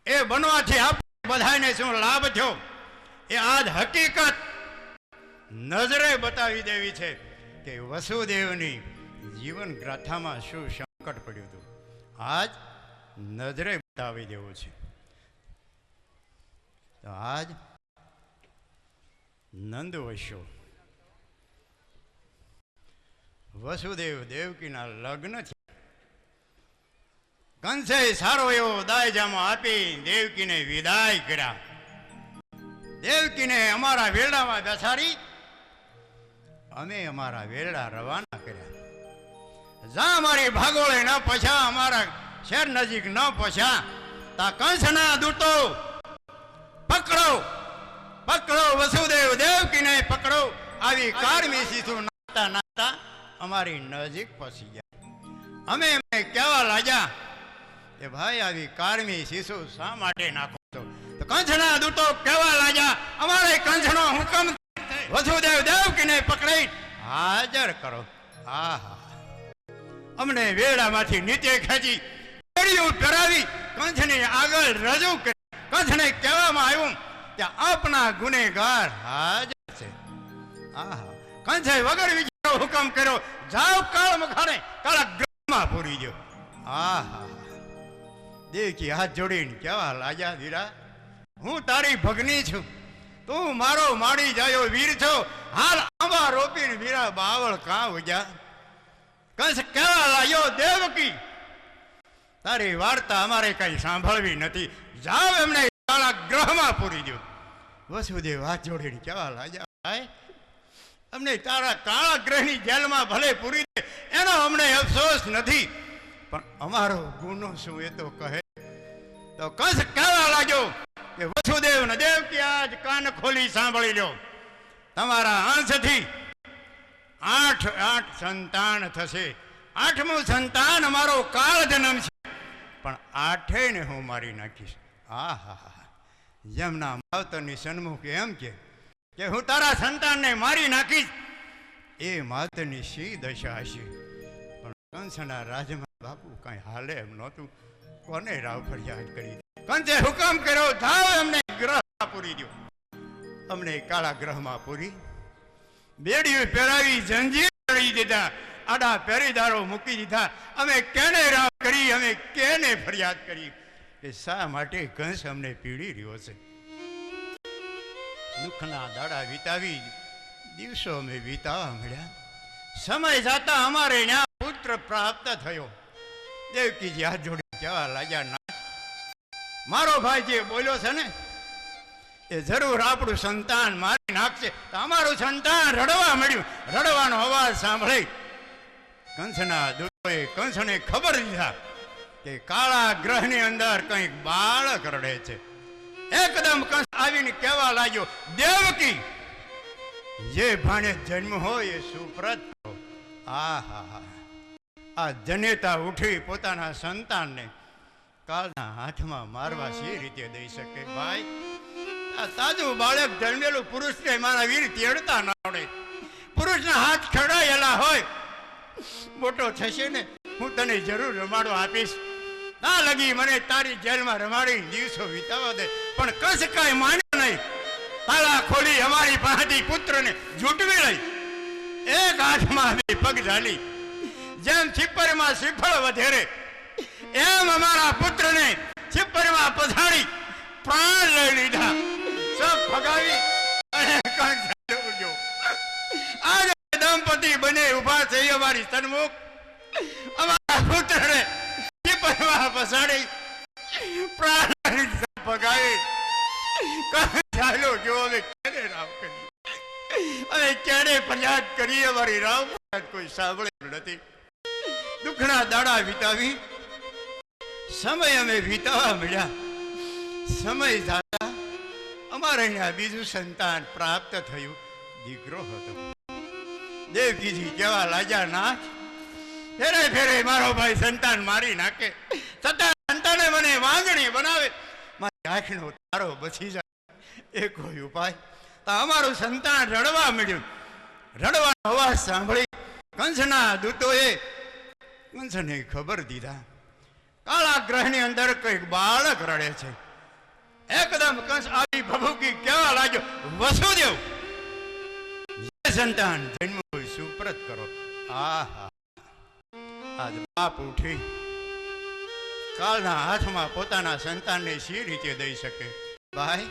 એ બનવાથી આપણે બધાને શું લાભ થયો, એ આજ હકીકત નજરે બતાવી દેવી છે કે વસુદેવની જીવન ગાથામાં શું સંકટ પડ્યું હતું. આજ નજરે બતાવી દેવું છે. તો આજ નંદ વસ્યો વસુદેવ દેવકીના લગ્ન છે. કંસે સારો એવો દાયજામો આપી દેવકીને વિદાય કર્યા. દેવકીને અમારા વેરડામાં બેસાડી અમે અમારા વેરડા રવાના કર્યા. જ્યાં અમારી ભાગોળે ન પછા, અમારા શહેર નજીક ન પછા, તા કંસના દૂતો પકડો પકડો, વસુદેવ દેવકીને પકડો. આવી કારમી શીશુ નાતા નાતા અમારી નજીક પહોંચી ગયા. અમે એમને કહેવા લાગ્યા કે ભાઈ આવી કારમી શીશુ શા માટે નાખો છો? તો કંસના દૂતો કહેવા લાગ્યા અમારે કંસનો હુકમ વસુદેવ દેવકીને પકડી હાજર કરો. હા હા, અમને વેડામાંથી નીચે ખેંચી કેડિયું કરાવી કંસની આગળ રજૂ કરી. કંસને કહેવામાં આવ્યું કે આપના ગુનેગાર હાજર છે. આહા, કંસે વગર વિચારો હુકમ કર્યો, જાઓ કાળ મખાને કાળા ગ્રહમાં પૂરી દો. આહા, દેવકી હાથ જોડીને કહેવા લાગ્યા વીરા, હું તારી ભગની છું, તું મારો માડી જાયો વીર છો, હાલ આંબા રોપીને વીરા બાવળ કાં ઉગ્યા. કંસ કહેવા લાગ્યો દેવકી તારી વાર્તા અમારે કઈ સાંભળવી નથી, જાઓ એમને કાળા ગ્રહમાં પૂરી દો. વસુદેવ હાથ જોડીને કહેવા લાગ્યા ભાઈ, અમને તારા કાળા ગ્રહની જેલમાં ભલે પૂરી દે એનો અમને અફસોસ નથી, પણ અમારો ગુનો શું એ તો કહે. તો કંસ કહેવા લાગ્યો કે વસુદેવ ને દેવકી આજ કાન ખોલી સાંભળી લો, તમારા અંશથી 8 સંતાન થશે. 8મું સંતાન અમારો કાળ જન્મ છે, પણ 8 ને હું મારી નાખીશ. આહા, જેમના માવતરની સન્મુખ એમ કે હું તારા સંતાનને મારી નાખીશ, એ માતની શી દશા હશે. પણ કંસના રાજમાં બાપુ કઈ હાલે એમ નહોતું. કોને રાવ ફરિયાદ કરી? કંસે હુકમ કર્યો, જાઓ એમને ગ્રહમાં પૂરી દો. અમને કાળા ગ્રહમાં પૂરી બેડીઓ પહેરાવી, જંજીર કરી દીધા, આડા પહેરેદારો મૂકી દીધા. અમે કેને રાવ કરી, અમે કેને ફરિયાદ કરી કે શા માટે કંસ અમને પીડી રહ્યો છે. દુઃખના દાડા વિતાવી દિવસો અમે વિતાવા મળ્યા. સમય જતા અમારે ત્યાં પુત્ર પ્રાપ્ત થયો. દેવકીજી હાથ જોડી કહેવા લાગ્યા, ના મારો ભાઈ જે બોલ્યો છે ને એ જરૂર આપણું સંતાન મારી નાખશે. તો અમારું સંતાન રડવા મળ્યું. રડવાનો અવાજ સાંભળી કંસના દૂતોએ કંસને ખબર દીધા કે કાળા ગ્રહની અંદર કંઈક બાળક રડે છે. એકદમ કંસ આવીને કહેવા લાગ્યો, દેવકી જે ભાણે જન્મ હોય એ સુપ્રત કરો. આહા, આ જનેતા ઉઠી પોતાના સંતાનને કાળના હાથમાં મારવા સી રીતે દઈ શકે? ભાઈ, આ તાજું બાળક જન્મેલું પુરુષને મારા વીર તેડતા ના આવડે. પુરુષના હાથ ખડાયેલા હોય, મોટો થશે ને હું તને જરૂર રમાડો આપીશ. ના લગી મને તારી જેલમાં રમાડી દિવસો વિતાવા દે. પણ કસ કાંઈ માન્યો નહીં. તાળા ખોલી અમારી પાસેથી પુત્રને જૂટવી લઈ, એક હાથમાં પગ ઝાલી. જેમ છીપરમાં શ્રીફળ વધેરે એમ અમારા પુત્રને છીપરમાં પછાડી પ્રાણ લઈ લીધા. સબ ફગાવી અને કંસ ઉગ્યો. આજે દંપતી બને ઉભા થઈ અમારી સન્મુખ. અમારા પુત્રને છીપરમાં પછાડી પ્રાણ ફગાવી ચાલો જો અમે કેને રાવ કરી, અમે કેને ફરિયાદ કરી. અમારી રાવ ફરિયાદ કોઈ સાંભળે નથી. દુઃખના દાડા વિતાવી સમય અમે વીતાવા મળ્યા. સમય થતા અમારે અહીંયા બીજું સંતાન પ્રાપ્ત થયું. દીકરો હતો. દેવકીજી કેવા લાગ્યા નાથ, ફેરે ફેરે મારો ભાઈ સંતાન મારી નાખે, છતાં સંતાને મને વાંગણી બનાવે, મારી આંખનો તારો બચી જાય. એ કોઈ ઉપાય. તો અમારું સંતાન રડવા મળ્યું. રડવાનો અવાજ સાંભળી કંસના દૂતોએ કંસને ખબર દીધા, કાળા ગ્રહની અંદર કઈક બાળક રડે છે. એકદમ કંસ આવી ભભૂકી કેવા લાગ્યો, વસુદેવ જે સંતાન જન્મ સુપ્રત કરો. આહા, આજ બાપ ઉઠી કાળના હાથમાં પોતાના સંતાનને સી રીતે દઈ શકે? ભાઈ,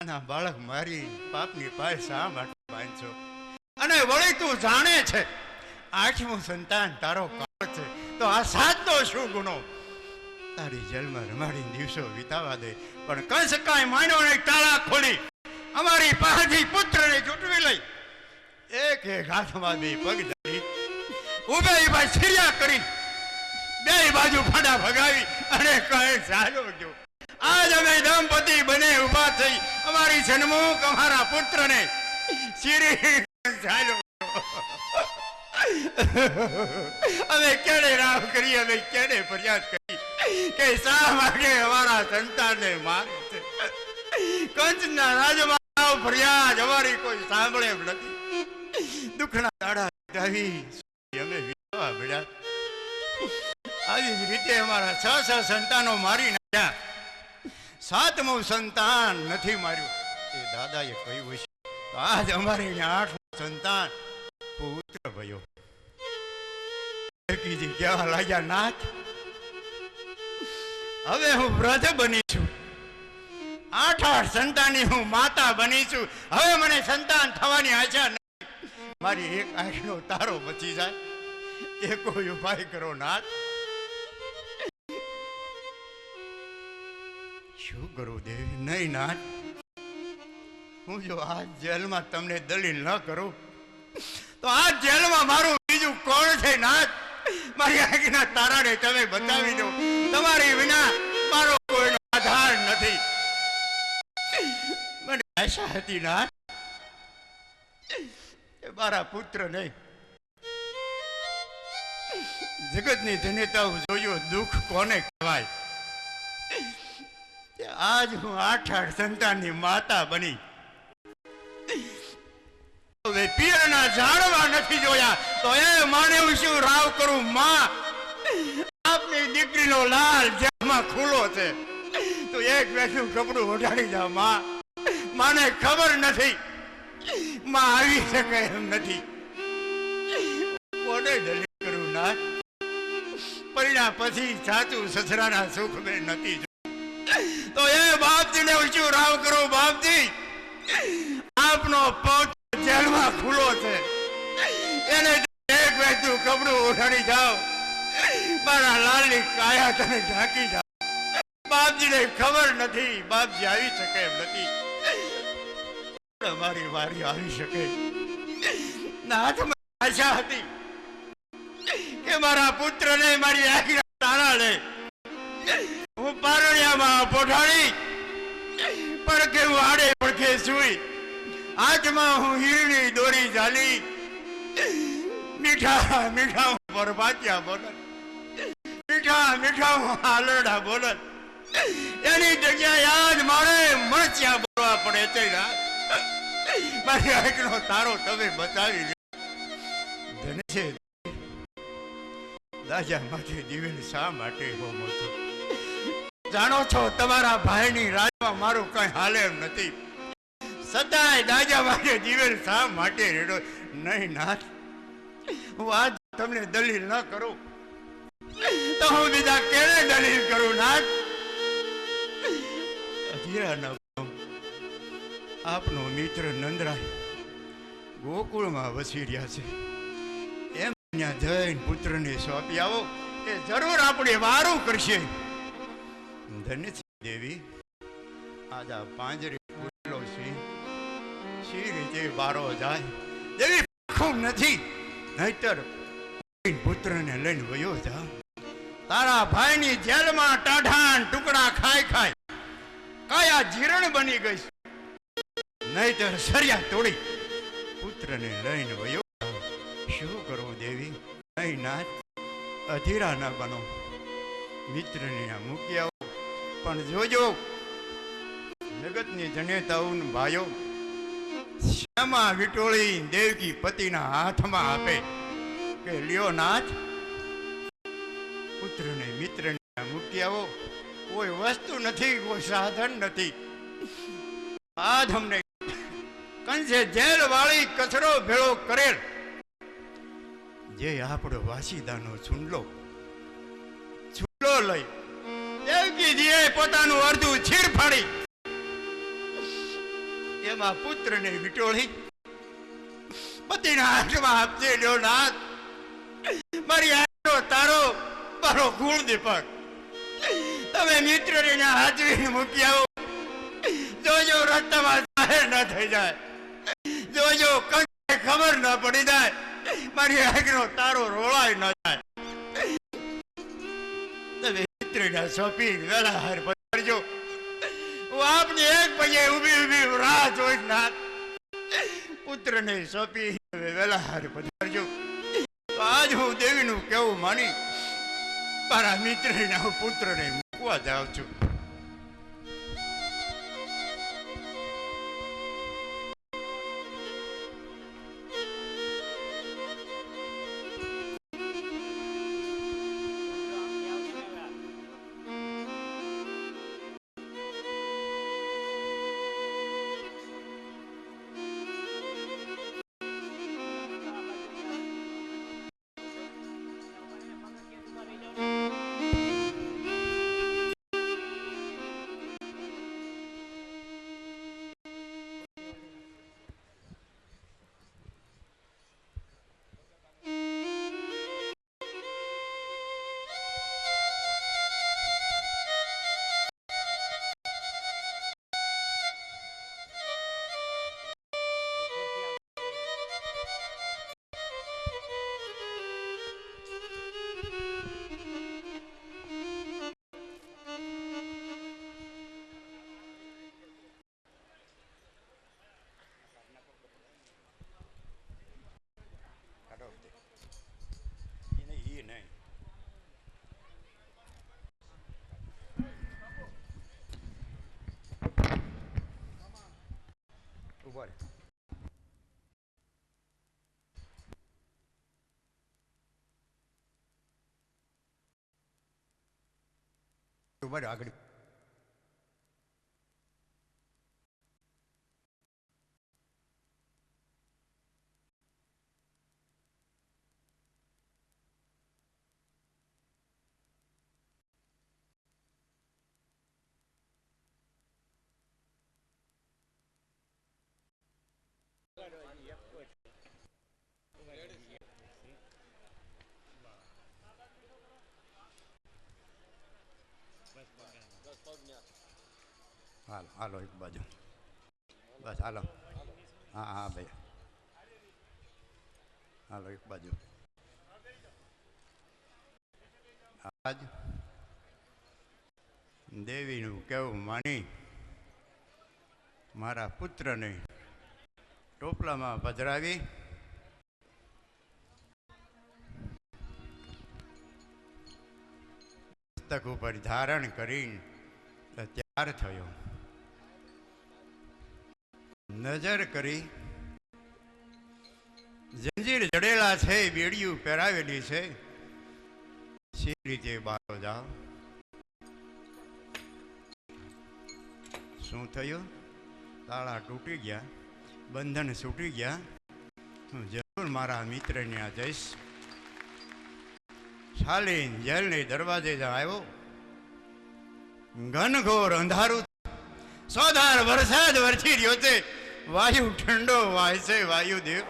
ના બાળક મારી પાપની પાય શા માટે બાંધશો? અને વળી તું જાણે છે 8મું સંતાન તારો કાળ છે, તો આ 7નો શું ગુનો? તારી જેલમાં રમાડીને દિવસો વિતાવા દે. પણ કંસ કાંઈ માન્યો નહીં. તાળા ખોલી અમારી પાસેથી પુત્રને ઝૂંટવી લઈ એક એક હાથમાં 2 પગ ધરી ઉભે ભાઈ સિરિયા કરી 2 બાજુ ફાડા ભગાવી અને કહે ચાલો ગયો. આજ અમે દંપતી બને ઉભા થઈ અમારી સન્મુખ અમારા પુત્રને સિરી ચાલો. અમે કેડે રાવ કરી, અમે કેડે ફરિયાદ કરી કે શા માટે અમારા સંતાનને મારે છે? કંચના રાજમાં ફરિયાદ અમારી કોઈ સાંભળે એમ નથી. દુઃખના દાડા વિતાવી અમે વિતાવા મળ્યા. આવી જ રીતે અમારા 6 સંતાનો મારી નાખ્યા. 7મું સંતાન નથી માર્યું. એ દાદાએ કહ્યું છે. આજ અમારી 8મું સંતાન પુત્ર ભયો. કીજી કેવા લાગ્યા, નાથ હવે હું વૃદ્ધ બની છું. 8 સંતાનની હું માતા બની છું. હવે મને સંતાન થવાની આશા નથી. મારી એક આંખનો તારો બચી જાય, એ કોઈ ઉપાય કરો નાથ. શું કરું દેવી? નહીં નાથ, હું જો આ જેલમાં તમને દલીલ ન કરું તો આ જેલમાં મારું બીજું કોણ છે નાથ? મારી આંખના તારાને તમે બતાવી દો. તમારી વિના મારો કોઈનો આધાર નથી. મને આશા હતી નાથ, મારા પુત્ર નહીં જગતની ધન્યતા જોયું. દુઃખ કોને કહેવાય? આજ હું 8 સંતાનની માતા બની. હવે પિયરના ઝાડવા નથી જોયા તો એ માને શું રાવ કરું? માં, આપની દીકરીનો લાલ જેમાં ખુલ્લો છે તો એક વેસું કપડું ઓઢાડી જાવ. માં, માને ખબર નથી માં આવી શકે એમ નથી. કોને દલીલ કરું નાથ? પરિણા પછી સાચું સસરાના સુખ મેં નથી તો એ બાપજીને શું રાવ કરું? બાપજી, આપનો પગ જેલમાં ખુલ્લો છે, એને એક વેચું કપડું ઉઠાડી જાઓ. મારા લાલની કાયા તમે ઢાંકી જાઓ. બાપજીને ખબર નથી, બાપજી આવી શકે એમ નથી. મારી વારી આવી શકે. નાથમાં આશા હતી કે મારા પુત્રને મારી આંખના તારા લે. હું પારણિયામાં પોઢાડી પડખે હું આડે પડખે સુઈ, હાથમાં હું હીરની દોરી ઝાલી, મીઠા મીઠા હું પરભાત્યા બોલત, મીઠા મીઠા હું હાલરડા બોલત. એની જગ્યાએ આજ મારે મરચ્યા બોલવા પડે છે. મારી આંખનો તારો તમે બતાવી ધન છે. દાજા માથે દિવેલ શા માટે હોમો છો? જાણો છો તમારા ભાઈની રાજમાં મારું કઈ હાલે એમ નથી. સદાય દાજા માટે દિવેલ શા માટે રેડો? નહીં નાથ, હું આજ તમને દલીલ ન કરું તો હું બીજા કેને દલીલ કરું નાથ? આપનો મિત્ર નંદરાય ગોકુળમાં વસી રહ્યા છે. એમ ત્યાં જઈને પુત્રને સોંપી આવો, એ જરૂર આપણે વારું કરશે. ધન્ય છે દેવી, આજ આ પાંજરે પૂરેલો સિંહ સી રીતે બારો જાય? દેવી ખૂબ નથી, નહીતર પુત્રને લઈને વયો જા. તારા ભાઈની જેલમાં ટાઢાન ટુકડા ખાઈ ખાઈ કાયા જીરણ બની ગઈ, નહીતર સરિયા તોડી પુત્રને લઈને વયો. શું કરું દેવી? નહીં નાથ, અધીરા ના બનો, મિત્રને આ મૂકી આવો. પણ જોજો જગતની જનેતાઓને ભાઈઓ શ્યામા વિટોળી દેવકી પતિના હાથમાં આપે કે લ્યો નાથ, પુત્રને મિત્રને મૂકી આવો. કોઈ વસ્તુ નથી, કોઈ સાધન નથી. આજ અમને કંસે જેલ વાળી કચરો ભેળો કરેલ, જે આપણો વાસીદાનો ચૂંડલો લઈ દેવકીજીએ પોતાનું અર્ધું છીર ફાડી એમાં પુત્રને વિટોળી પતિના હાથમાં આપજે. લ્યો નાથ, મારી આંખનો તારો મારો ગુણ દીપક, તમે મિત્રને હાજરી મૂકી આવો. જોજો રસ્તામાં જાહેર ન થઈ જાય, જોજો કંઈ ખબર ન પડી જાય, મારી આંખનો તારો રોળાય ન જાય. તમે મિત્રના સોંપી વેલા હાર પધારજો. હું આપને એક પગે ઊભી ઊભી રાહ જોઈ નાથ, પુત્રને સોંપી વેલા હાર પધારજો. તો આજ હું દેવીનું કેવું માની મારા મિત્રના હું પુત્રને મૂકવા જાઉં છું. આગળ હાલો હાલો એક બાજુ બસ હાલો. હા હા ભાઈ હાલો એક બાજુ. આજ દેવીનું કેવું માની મારા પુત્રને ટોપલામાં પધરાવી મસ્તક ઉપર ધારણ કરીને તૈયાર થયો. નજર કરી જંજીર જડેલા છે, બેડિયું પહેરાવેલી છે, સી રીતે બારો જાઓ. શું થયું? તાળા તૂટી ગયા, બંધન છૂટી ગયા. હું જરૂર મારા મિત્રને આ જઈશ. શાલીન જેલને દરવાજે આવ્યો. ઘનઘોર અંધારું, સોધાર વરસાદ વરસી રહ્યો છે, વાયુ ઠંડો વાય છે. વાયુદેવ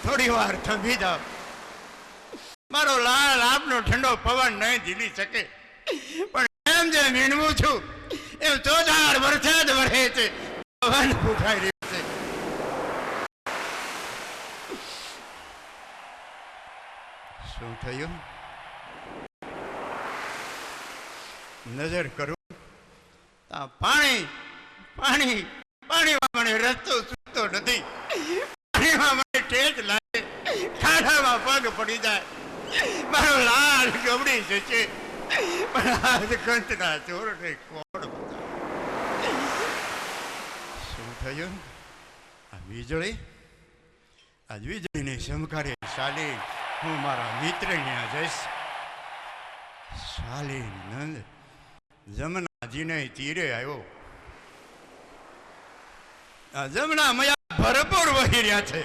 થોડી વાર થંભી જાઓ. મારો લાલ આપનો ઠંડો પવન નહીં ઝીલી શકે, પણ એમ જે મીણવું છું એમ ચોધાર વરસાદ વરસે છે, પવન ફૂંકાઈ રહ્યો છે. શું થયું? નજર કરું પાણી પાણી પાણીમાં મને રસ્તો સૂચતો નથી. પાણીમાં મને ઠેચ લાગે, ખાડામાં પગ પડી જાય, મારો લાલ ગબડી જશે. પણ આજ કંચના ચોરને કોણ બતાવે? શું થયું? આ વીજળીની સમકારે શાલી હું મારા મિત્ર ત્યાં જઈશ. શાલી નંદ જમનાજીને તીરે આવ્યો. આ જમના મયા ભરપૂર વહી રહ્યા છે.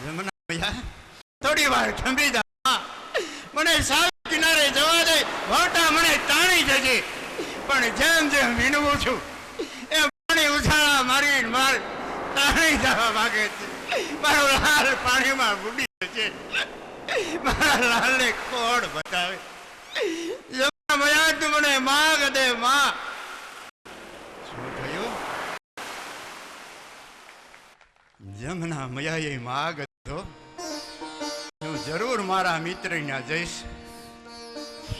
જમના મયા થોડી વાર થંભી જા, મને સાવ કિનારે જવા દે, મોટા મને તાણી જજે. પણ જેમ જેમ વીણવું છું એમ પાણી ઉછાળા મારી તાણી જવા માંગે છે. મારો લાલ પાણીમાં બુડી જશે. મારા લાલને કોણ બતાવે? જમના મયા તું મને માગ દે માં. શું થયું? જમના મયાએ માગ દીધો. હું જરૂર મારા મિત્ર ત્યાં જઈશ.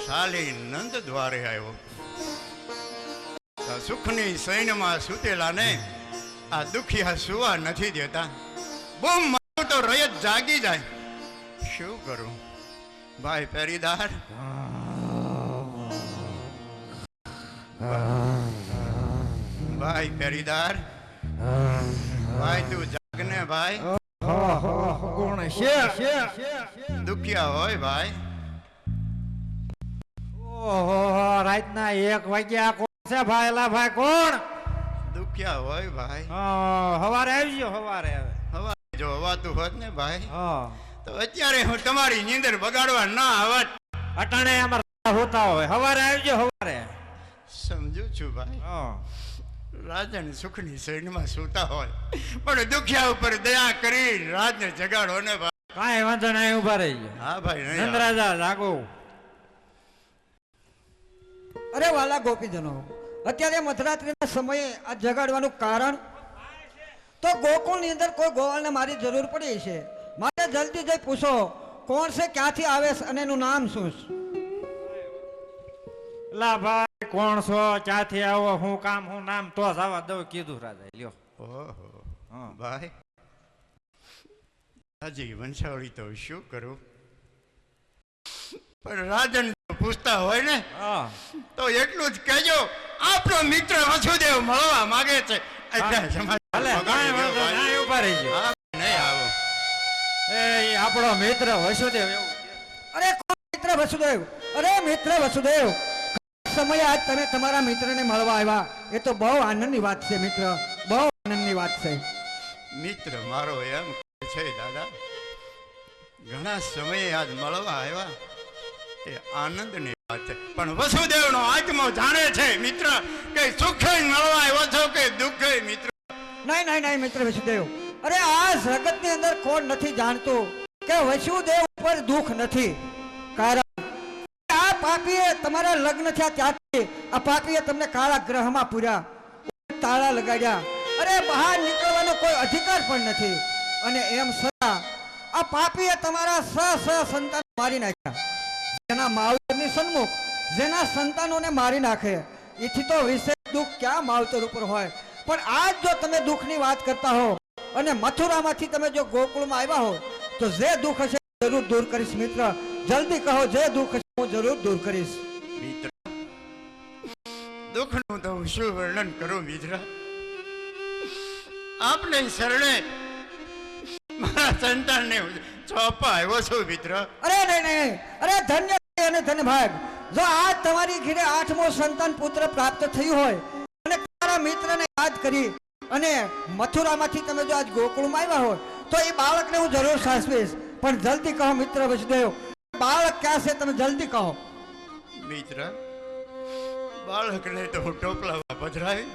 શાલી નંદ દ્વારે આવ્યો. સુખની સૈન્યમાં સુતેલા ને આ દુખિયા સુવા નથી દેતા. બૂમ મારું તો રયત જાગી જાય. શું કરું ભાઈ પેરીદાર? ભાઈ પેરીદાર, ભાઈ તું જાગને ભાઈ. કોણ છે? દુખિયા હોય ભાઈ. ઓહો, રાતના 1 વાગ્યા. કોણ છે ભાઈ? લા ભાઈ કોણ? દુખિયા હોય ભાઈ. હવારે આવજો. હવારે આવે. હવા જો હવાતું હોત ને ભાઈ હા તો અત્યારે હું તમારી નીંદર બગાડવા ના આવત. અટાણે અમાર હોતા હોય. હવારે આવજો. હવારે સમજુ છું ભાઈ. હા રાજન સુખની શૈનમાં સૂતા હોય પણ દુખિયા ઉપર દયા કરી રાજને જગાડો ને ભાઈ. કાંઈ વાંધો નહીં, ઉભા રહીજો. હા ભાઈ નહીં આવે. નંદરાજા જાગો. અરે વાલા ગોપીજનો, અત્યારે મધરાત્રિના સમયે આ જગાડવાનું કારણ તો ગોકુળની અંદર કોઈ ગોવાળને મારી જરૂર પડી છે. મારે જલ્દી જઈ પૂછો કોણ છે, ક્યાંથી આવે છે અને એનું નામ શું છે. લા ભાઈ કોણ છો? ક્યાંથી આવો? હું કામ, હું નામ? તો જ આવા દઉં કીધું રાજા. લ્યો. ઓહો હા ભાઈ હાજી વંશાવળી તો શું કરું, પણ રાજન પૂછતા હોય ને હા તો એટલું જ કહેજો આપણો મિત્ર વસુદેવ મળવા માંગે છે. એટલે સમાજ ભલે કાંઈ વાંધો નહીં, ઉભા રહીજો. હા, નહીં આવો. એ આપણો મિત્ર વસુદેવ એવું. અરે કોણ મિત્ર વસુદેવ? અરે મિત્ર વસુદેવ, સમયે આજ તમે તમારા મિત્રને મળવા આવ્યા એ તો બહુ આનંદની વાત છે મિત્ર, બહુ આનંદની વાત છે. મિત્ર મારો એમ કહે છે દાદા, ઘણા સમયે આજ મળવા આવ્યા એ આનંદની વાત છે. પણ વસુદેવનો આત્મો જાણે છે મિત્ર કે સુખે મળવા આવ્યો છો કે દુઃખે મિત્ર. નહીં નહીં નહીં મિત્ર વસુદેવ, અરે આ જગતની અંદર કોણ નથી જાણતું કે વસુદેવ ઉપર દુઃખ નથી. કારણ આ પાપીએ તમારા લગ્ન થયા ત્યાંથી આ પાપીએ તમને કાળા ગ્રહમાં પૂર્યા, તાળા લગાડ્યા. અરે બહાર નીકળવાનો કોઈ અધિકાર પણ નથી. અને એમ છતાં આ પાપીએ તમારા સંતાન મારી નાખ્યા. જેના માવતરની સન્મુખ જેના સંતાનોને મારી નાખે એથી તો વિશેષ દુઃખ ક્યાં માવતર ઉપર હોય. પણ આજ જો તમે દુઃખની વાત કરતા હો અને મથુરામાંથી તમે જો ગોકુળમાં આવ્યા હો તો જે દુઃખ હશે જરૂર દૂર કરીશ મિત્ર. જલ્દી કહો, જે દુઃખ હશે હું જરૂર દૂર કરીશ. મિત્ર દુઃખનું તો હું શું વર્ણન કરું મિત્ર. આપને શરણે મારા સંતાનને ચોપા આવ્યો છું મિત્ર. અરે નહીં નહીં, અરે ધન્ય અને ધન્ય ભાગ. જો આજ તમારી ઘીરે 8મો સંતાન પુત્ર પ્રાપ્ત થયું હોય અને તમારા મિત્રને યાદ કરી અને મથુરામાંથી તમે જો આજ ગોકુળમાં આવ્યા હોય તો એ બાળકને હું જરૂર સાચવીશ. પણ જલ્દી કહો મિત્ર વસુદેવ, બાળક ક્યાં છે તમે જલ્દી કહો. મિત્ર બાળકને તો હું ટોપલામાં પધરાવી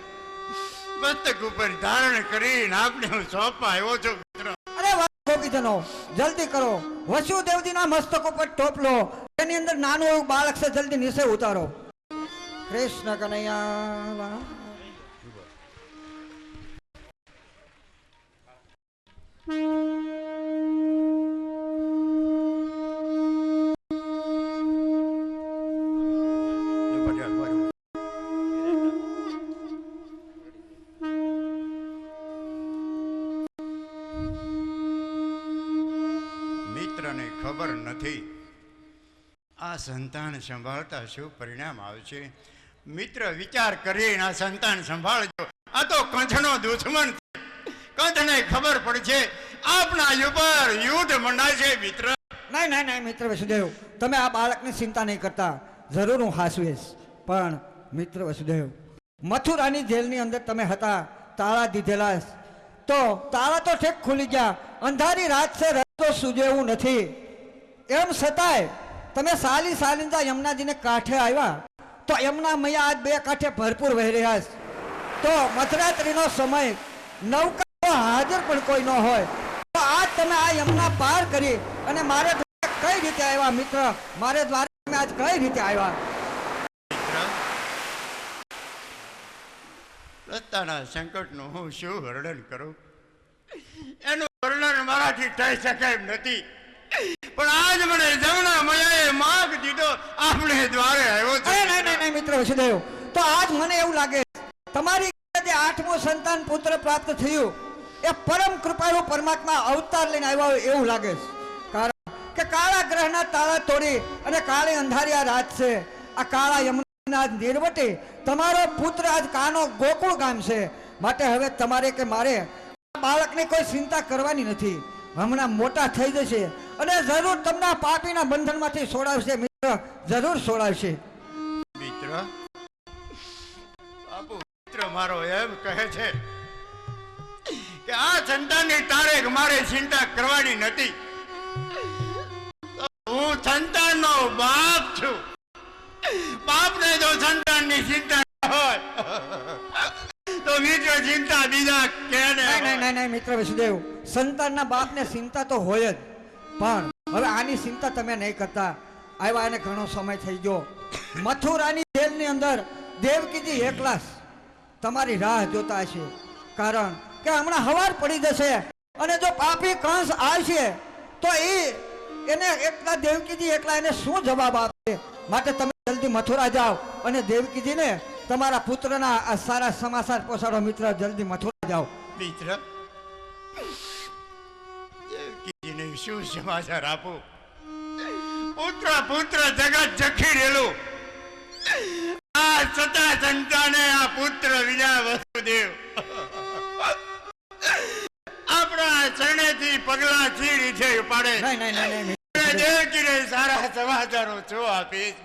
મસ્તક ઉપર ધારણ કરીને આપને હું સોંપવા આવ્યો છું મિત્ર. અરે વાહ ગોપીજનો, જલ્દી કરો. વસુદેવજીના મસ્તક ઉપર ટોપલો, એની અંદર નાનું એવું બાળક છે, જલ્દી નીચે ઉતારો. કૃષ્ણ કનૈયા. મિત્રને ખબર નથી આ સંતાન સંભાળતા શું પરિણામ આવશે. મિત્ર વિચાર કરીને આ સંતાન સંભાળજો. આ તો કંઠનો દુશ્મન છે. કંઠને ખબર પડશે આપના ઉપર યુદ્ધ મંડાશે. મિત્ર નહીં નહીં નહીં મિત્ર વસુદેવ, તમે આ બાળકની ચિંતા નહીં કરતા, જરૂર હું હાસવીશ. પણ મિત્ર વસુદેવ, મથુરાની જેલની અંદર તમે હતા, તાળા દીધેલા, તો તાળા તો ઠેક ખુલી ગયા, અંધારી રાત છે, રસ્તો સૂજે એવું નથી. એમ છતાંય તમે સાલીના યમુનાજીને કાંઠે આવ્યા, તો યમુના મૈયા આજ બે કાંઠે ભરપૂર વહી રહ્યા છે. તો મધરાત્રિનો સમય, નૌકા હાજર પણ કોઈ ન હોય, તો આજ તમે આ યમુના પાર કરી અને મારે કઈ રીતે આવ્યા મિત્ર? મારે દ્વારે તમે આજ કઈ રીતે આવ્યા? રસ્તાના સંકટનું હું શું વર્ણન કરું? એનું વર્ણન મારાથી થઈ શકે એમ નથી. પણ આજ મને જમના મયાએ માગ દીધો, આપણે દ્વારે આવ્યો છે. નહીં મિત્ર વસુદેવ, તો આજ મને એવું લાગે તમારી જે 8મું સંતાન પુત્ર પ્રાપ્ત થયું એ પરમ કૃપાળુ પરમાત્મા અવતાર લઈને આવ્યા હોય એવું લાગે છે. કારણ કે કાળા ગ્રહના તાળા તોડી અને કાળી અંધારિયા રાત છે, આ કાળા યમુના નિર્વટે તમારો પુત્ર આજ કાનો ગોકુળ ગામ છે. માટે હવે તમારે કે મારે આ બાળકની કોઈ ચિંતા કરવાની નથી. હમણાં મોટા થઈ જશે અને જરૂર તમને પાપીના બંધનમાંથી છોડાવશે મિત્ર, જરૂર છોડાવશે. મિત્ર બાપુ, મિત્ર મારો એમ કહે છે કે આ સંતાનની તારે મારે ચિંતા કરવાની નથી. હું સંતાનનો બાપ છું. બાપને જો સંતાનની ચિંતા હોય તો મિત્ર ચિંતા બીજા કેને? નહીં મિત્ર વસુદેવ, સંતાનના બાપને ચિંતા તો હોય જ, પણ હવે આની ચિંતા તમે નહીં કરતા. આવ્યા એને ઘણો સમય થઈ ગયો. મથુરાની જેલની અંદર દેવકીજી એકલા તમારી રાહ જોતા હશે. કારણ કે હમણાં હવાર પડી જશે અને જો પાપી કંસ આવશે તો એને એકલા દેવકીજી એકલા એને શું જવાબ આપશે? માટે તમે જલ્દી મથુરા જાઓ અને દેવકીજીને તમારા પુત્રના આ સારા સમાચાર પહોંચાડો. મિત્ર જલ્દી મથુરા જાઓ. મિત્ર દેવકીજીને શું સમાચાર આપું? પુત્ર જગત જખી રહેલું, આ સતા સંતાને આ પુત્ર વિના વસુદેવ આપણા ચરણેથી પગલા ચીરી છે પાડે. નહીં દેવકીને સારા સમાચારો શું આપીશ?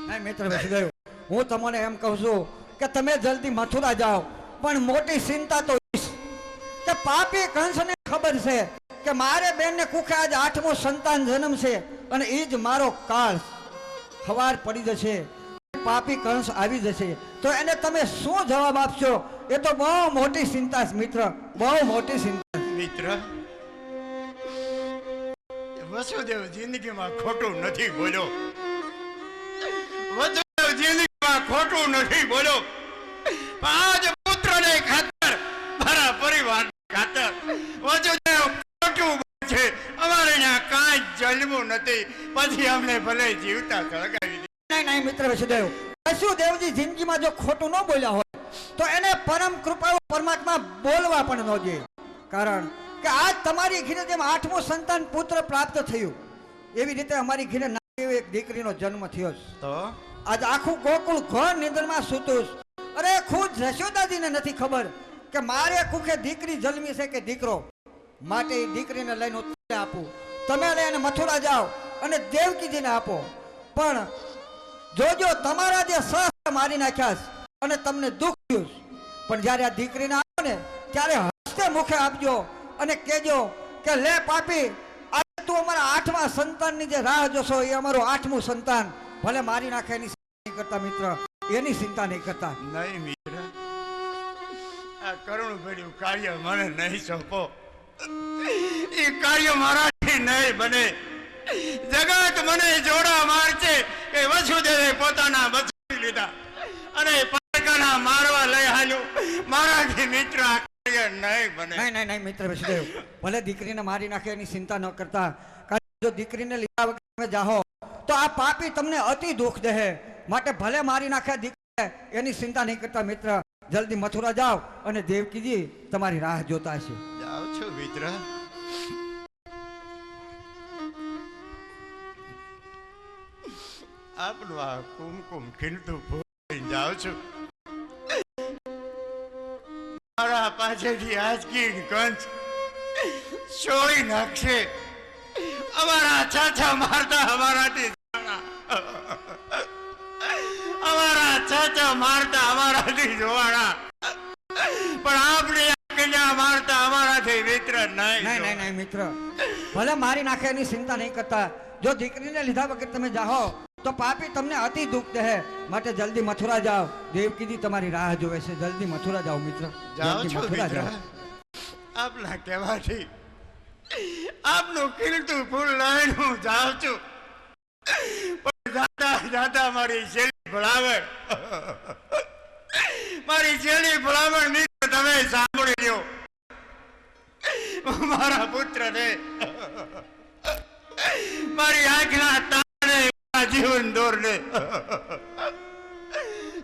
નહીં મિત્ર વસુદેવ, હું તમને એમ કહું છું કે તમે જલ્દી મથુરા જાઓ, પણ મોટી ચિંતા તો કે પાપી કંસને ખબર છે કે મારે બેનને કુખે આજ 8મું સંતાન જન્મ છે અને એ જ મારો કાળ. હવાર પડી જશે, પાપી કંસ આવી જશે, તો એને તમે શું જવાબ આપશો? એ તો બહુ મોટી ચિંતા છે મિત્ર, બહુ મોટી ચિંતા. મિત્ર વસુદેવ જિંદગીમાં ખોટું નથી બોલ્યો. વસુદેવ જિંદગીમાં ખોટું નથી બોલ્યો. પણ આજ પુત્રને ખાતર, મારા પરિવાર ખાતર વસુદેવ ખોટું બોલે છે. અમારે ત્યાં કાંઈ જન્મવું નથી, પછી અમને ભલે જીવતા સળગાવી દે. નહીં મિત્ર વસુદેવ, વસુદેવજી જિંદગીમાં જો ખોટું ન બોલ્યા હોય તો એને પરમ કૃપાળુ પરમાત્મા બોલવા પણ ન જોઈએ. કારણ કે આજ તમારી ઘીરે જેમ 8મું સંતાન પુત્ર પ્રાપ્ત થયું, એવી રીતે અમારી ઘીરે નાની એક દીકરીનો જન્મ થયો છે. તો આજ આખું ગોકુળ ઘર નિંદરમાં સૂતું. અરે ખુદ જશોદાજીને નથી ખબર કે મારે કુખે દીકરી જન્મી છે કે દીકરો. માટે એ દીકરીને લઈને હું આપું. તમે લઈને મથુરા જાઓ અને દેવકીજીને આપો. પણ જોજો તમારા જે સહસ્ત્ર મારી નાખ્યા અને તમને દુઃખ થયું, પણ જ્યારે આ દીકરીને આપો ને ત્યારે હસ્તે મુખે આપજો અને કહેજો કે લે પાપી, આજે તું અમારા 8મા સંતાનની જે રાહ જોશો એ અમારું 8મું સંતાન ભલે મારી નાખે એની ચિંતા નહીં કરતા મિત્ર, એની ચિંતા નહીં કરતા. નહીં મિત્ર, આ કરુણ ભર્યું કાર્ય મને નહીં સોંપો. એ કાર્ય મારાથી નહીં બને. જગત મને જોડા મારશે કે વસુદેવે પોતાના બચાવી લીધા અને પારકાના મારવા લઈ હાલ્યું. મારાથી મિત્ર આ કાર્ય કાર્ય નહીં બને. નહીં નહીં નહીં મિત્ર વસુદેવ, ભલે દીકરીને મારી નાખે એની ચિંતા ન કરતા, કારણ જો દીકરીને લીધા વગર તમે જાઓ તો આ પાપી તમને અતિ દુઃખ દે, માટે ભલે મારી નાખે દીકરી એની ચિંતા નહીં કરતા. મિત્ર જલ્દી મથુરા જાઓ અને દેવકીજી તમારી રાહ જોતા છે. જાઉં છું મિત્ર. આપનું આ કુમકુમ ખીલતું ફૂલ જાઉં છું. મારા પાછળથી આજકી કંચ છોડી નાખશે. અમારા ચાચા મારતા અમારાથી જોવાના. અમારા ચાચા મારતા અમારાથી જોવાના, પણ આપણે કન્યા મારતા અમારાથી મિત્ર નહીં. નહીં નહીં નહીં મિત્ર, ભલે મારી નાખે એની ચિંતા નહીં કરતા. જો દીકરીને લીધા વગર તમે જાઓ તો પાપી તમને અતિ દુઃખ દે, માટે જલ્દી મથુરા જાઓ. દેવકીજી તમારી રાહ જોવે છે. જલ્દી મથુરા જાઓ મિત્ર. જાઓ જલ્દી છો મથુરા મિત્ર. જાઓ. આપના કહેવાથી આપનું ખીલતું ફૂલ લઈને હું જાઉં છું, પણ જાતા જાતા મારી શેલી ભલામણ, મારી શેલી ભલામણ મિત્ર તમે સાંભળી લ્યો. મારા પુત્રને મારી આંખના તારને જીવન દોરને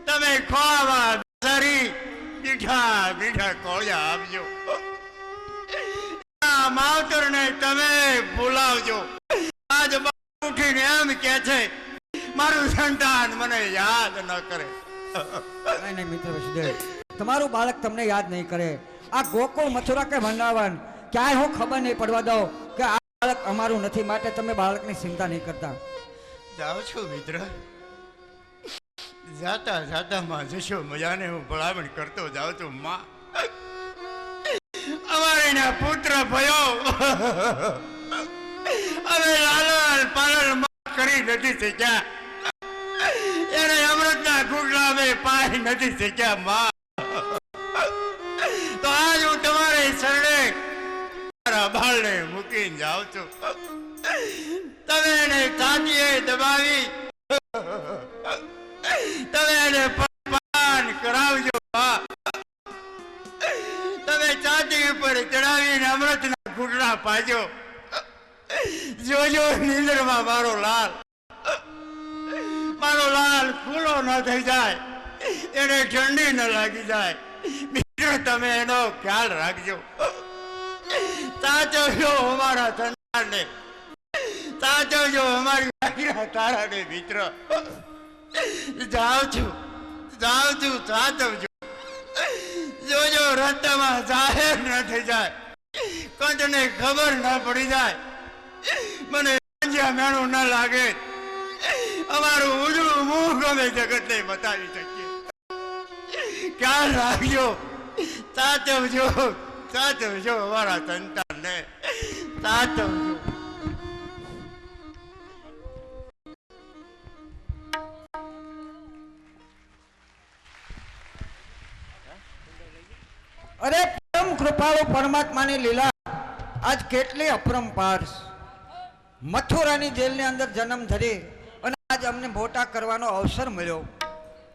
તમે ખોવામાં સારી મીઠા મીઠા કોળિયા આપજો. માવતરને તમે બોલાવજો. આજ ઉઠીને એમ કે છે મારું સંતાન મને યાદ ન કરે. નહીં નહીં મિત્ર વસુદેવ, તમારું બાળક તમને યાદ નહીં કરે. આ ગોકુળ મથુરા કે વૃંદાવન ક્યાંય હું ખબર નહીં પડવા દઉં કે આ બાળક અમારું નથી, માટે તમે બાળકની ચિંતા નહીં કરતા. જાઉં છું મિત્ર. જાતા જાતા માં જશો મજાને હું ભલામણ કરતો જાઉં છું. માં અમારે પુત્ર ભયો હવે લાલન પાલન કરી નથી શક્યા, એને અમૃતના ઘૂંટડા અમે પાઈ નથી શક્યા. માં તો આજ હું તમારે શરણે મારા બાળને મૂકીને જાઉં છું. તમે એને છાતીએ દબાવી તમે એને પાન કરાવજો. તમે છાતી ઉપર ચડાવીને અમૃતના ઘૂંટડા પાજો. જોજો નીંદરમાં મારો લાલ ખુલ્લો ન થઈ જાય, એને ઠંડી ન લાગી જાય. મિત્રો તમે એનો ખ્યાલ રાખજો. સાચવજો અમારા સંતાનને, સાચવજો અમારી તારાને. મિત્ર જાઉં છું સાચવજો. જોજો રસ્તામાં જાહેર ન થઈ જાય, કંઠને ખબર ન પડી જાય, મને મેણું ન લાગે. અમારું ઉજળું મુખ અમે જગતને બતાવી શકીએ. ખ્યાલ રાખજો, સાચવજો અમારા સંતાનને, સાચવજો. અરે પરમ કૃપાળુ પરમાત્માની લીલા આજ કેટલી અપરંપાર. મથુરાની જેલની અંદર જન્મ ધરી અને આજ અમને મોટા કરવાનો અવસર મળ્યો.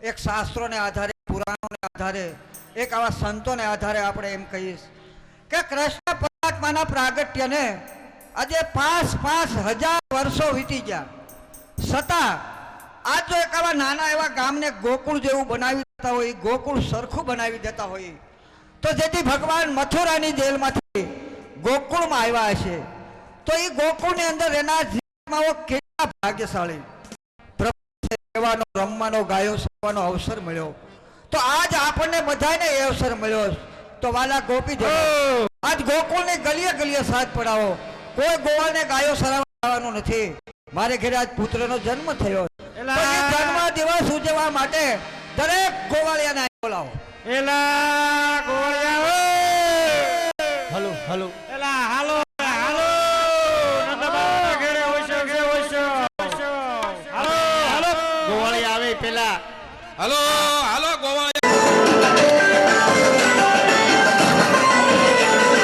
એક શાસ્ત્રોને આધારે, પુરાણોને આધારે, એક આવા સંતોને આધારે આપણે એમ કહીશ કે કૃષ્ણ પરમાત્માના પ્રાગટ્યને આજે 5,000 વર્ષો વીતી ગયા, છતાં આજ જો એક આવા નાના એવા ગામને ગોકુળ જેવું બનાવી દેતા હોય, ગોકુળ સરખું બનાવી દેતા હોય, તો જેથી ભગવાન મથુરાની જેલમાંથી ગોકુળમાં આવ્યા હશે, તો એ ગોકુળની અંદર એના જીવનમાં કેટલા ભાગ્યશાળી. પ્રભુ રમવાનો, ગાયો સવાનો અવસર મળ્યો. તો આજ આપણને બધાને એ અવસર મળ્યો. તો વાલા ગોપી આજ ગોકુળની ગલીએ ગલીએ સાથ પડાવો. કોઈ ગોવાળને ગાયો સરાવવાનું નથી. મારે ઘરે આજ પુત્રનો જન્મ થયો. જન્મ દિવસ ઉજવવા માટે દરેક ગોવાળિયાને બોલાવો. એલા ગોળિયા, હલો હલો એલા હાલો હાલો, ઘરે હોશો હાલો હાલો, ગોવાળી આવે પેલા હાલો હાલો ગોવાળિયા.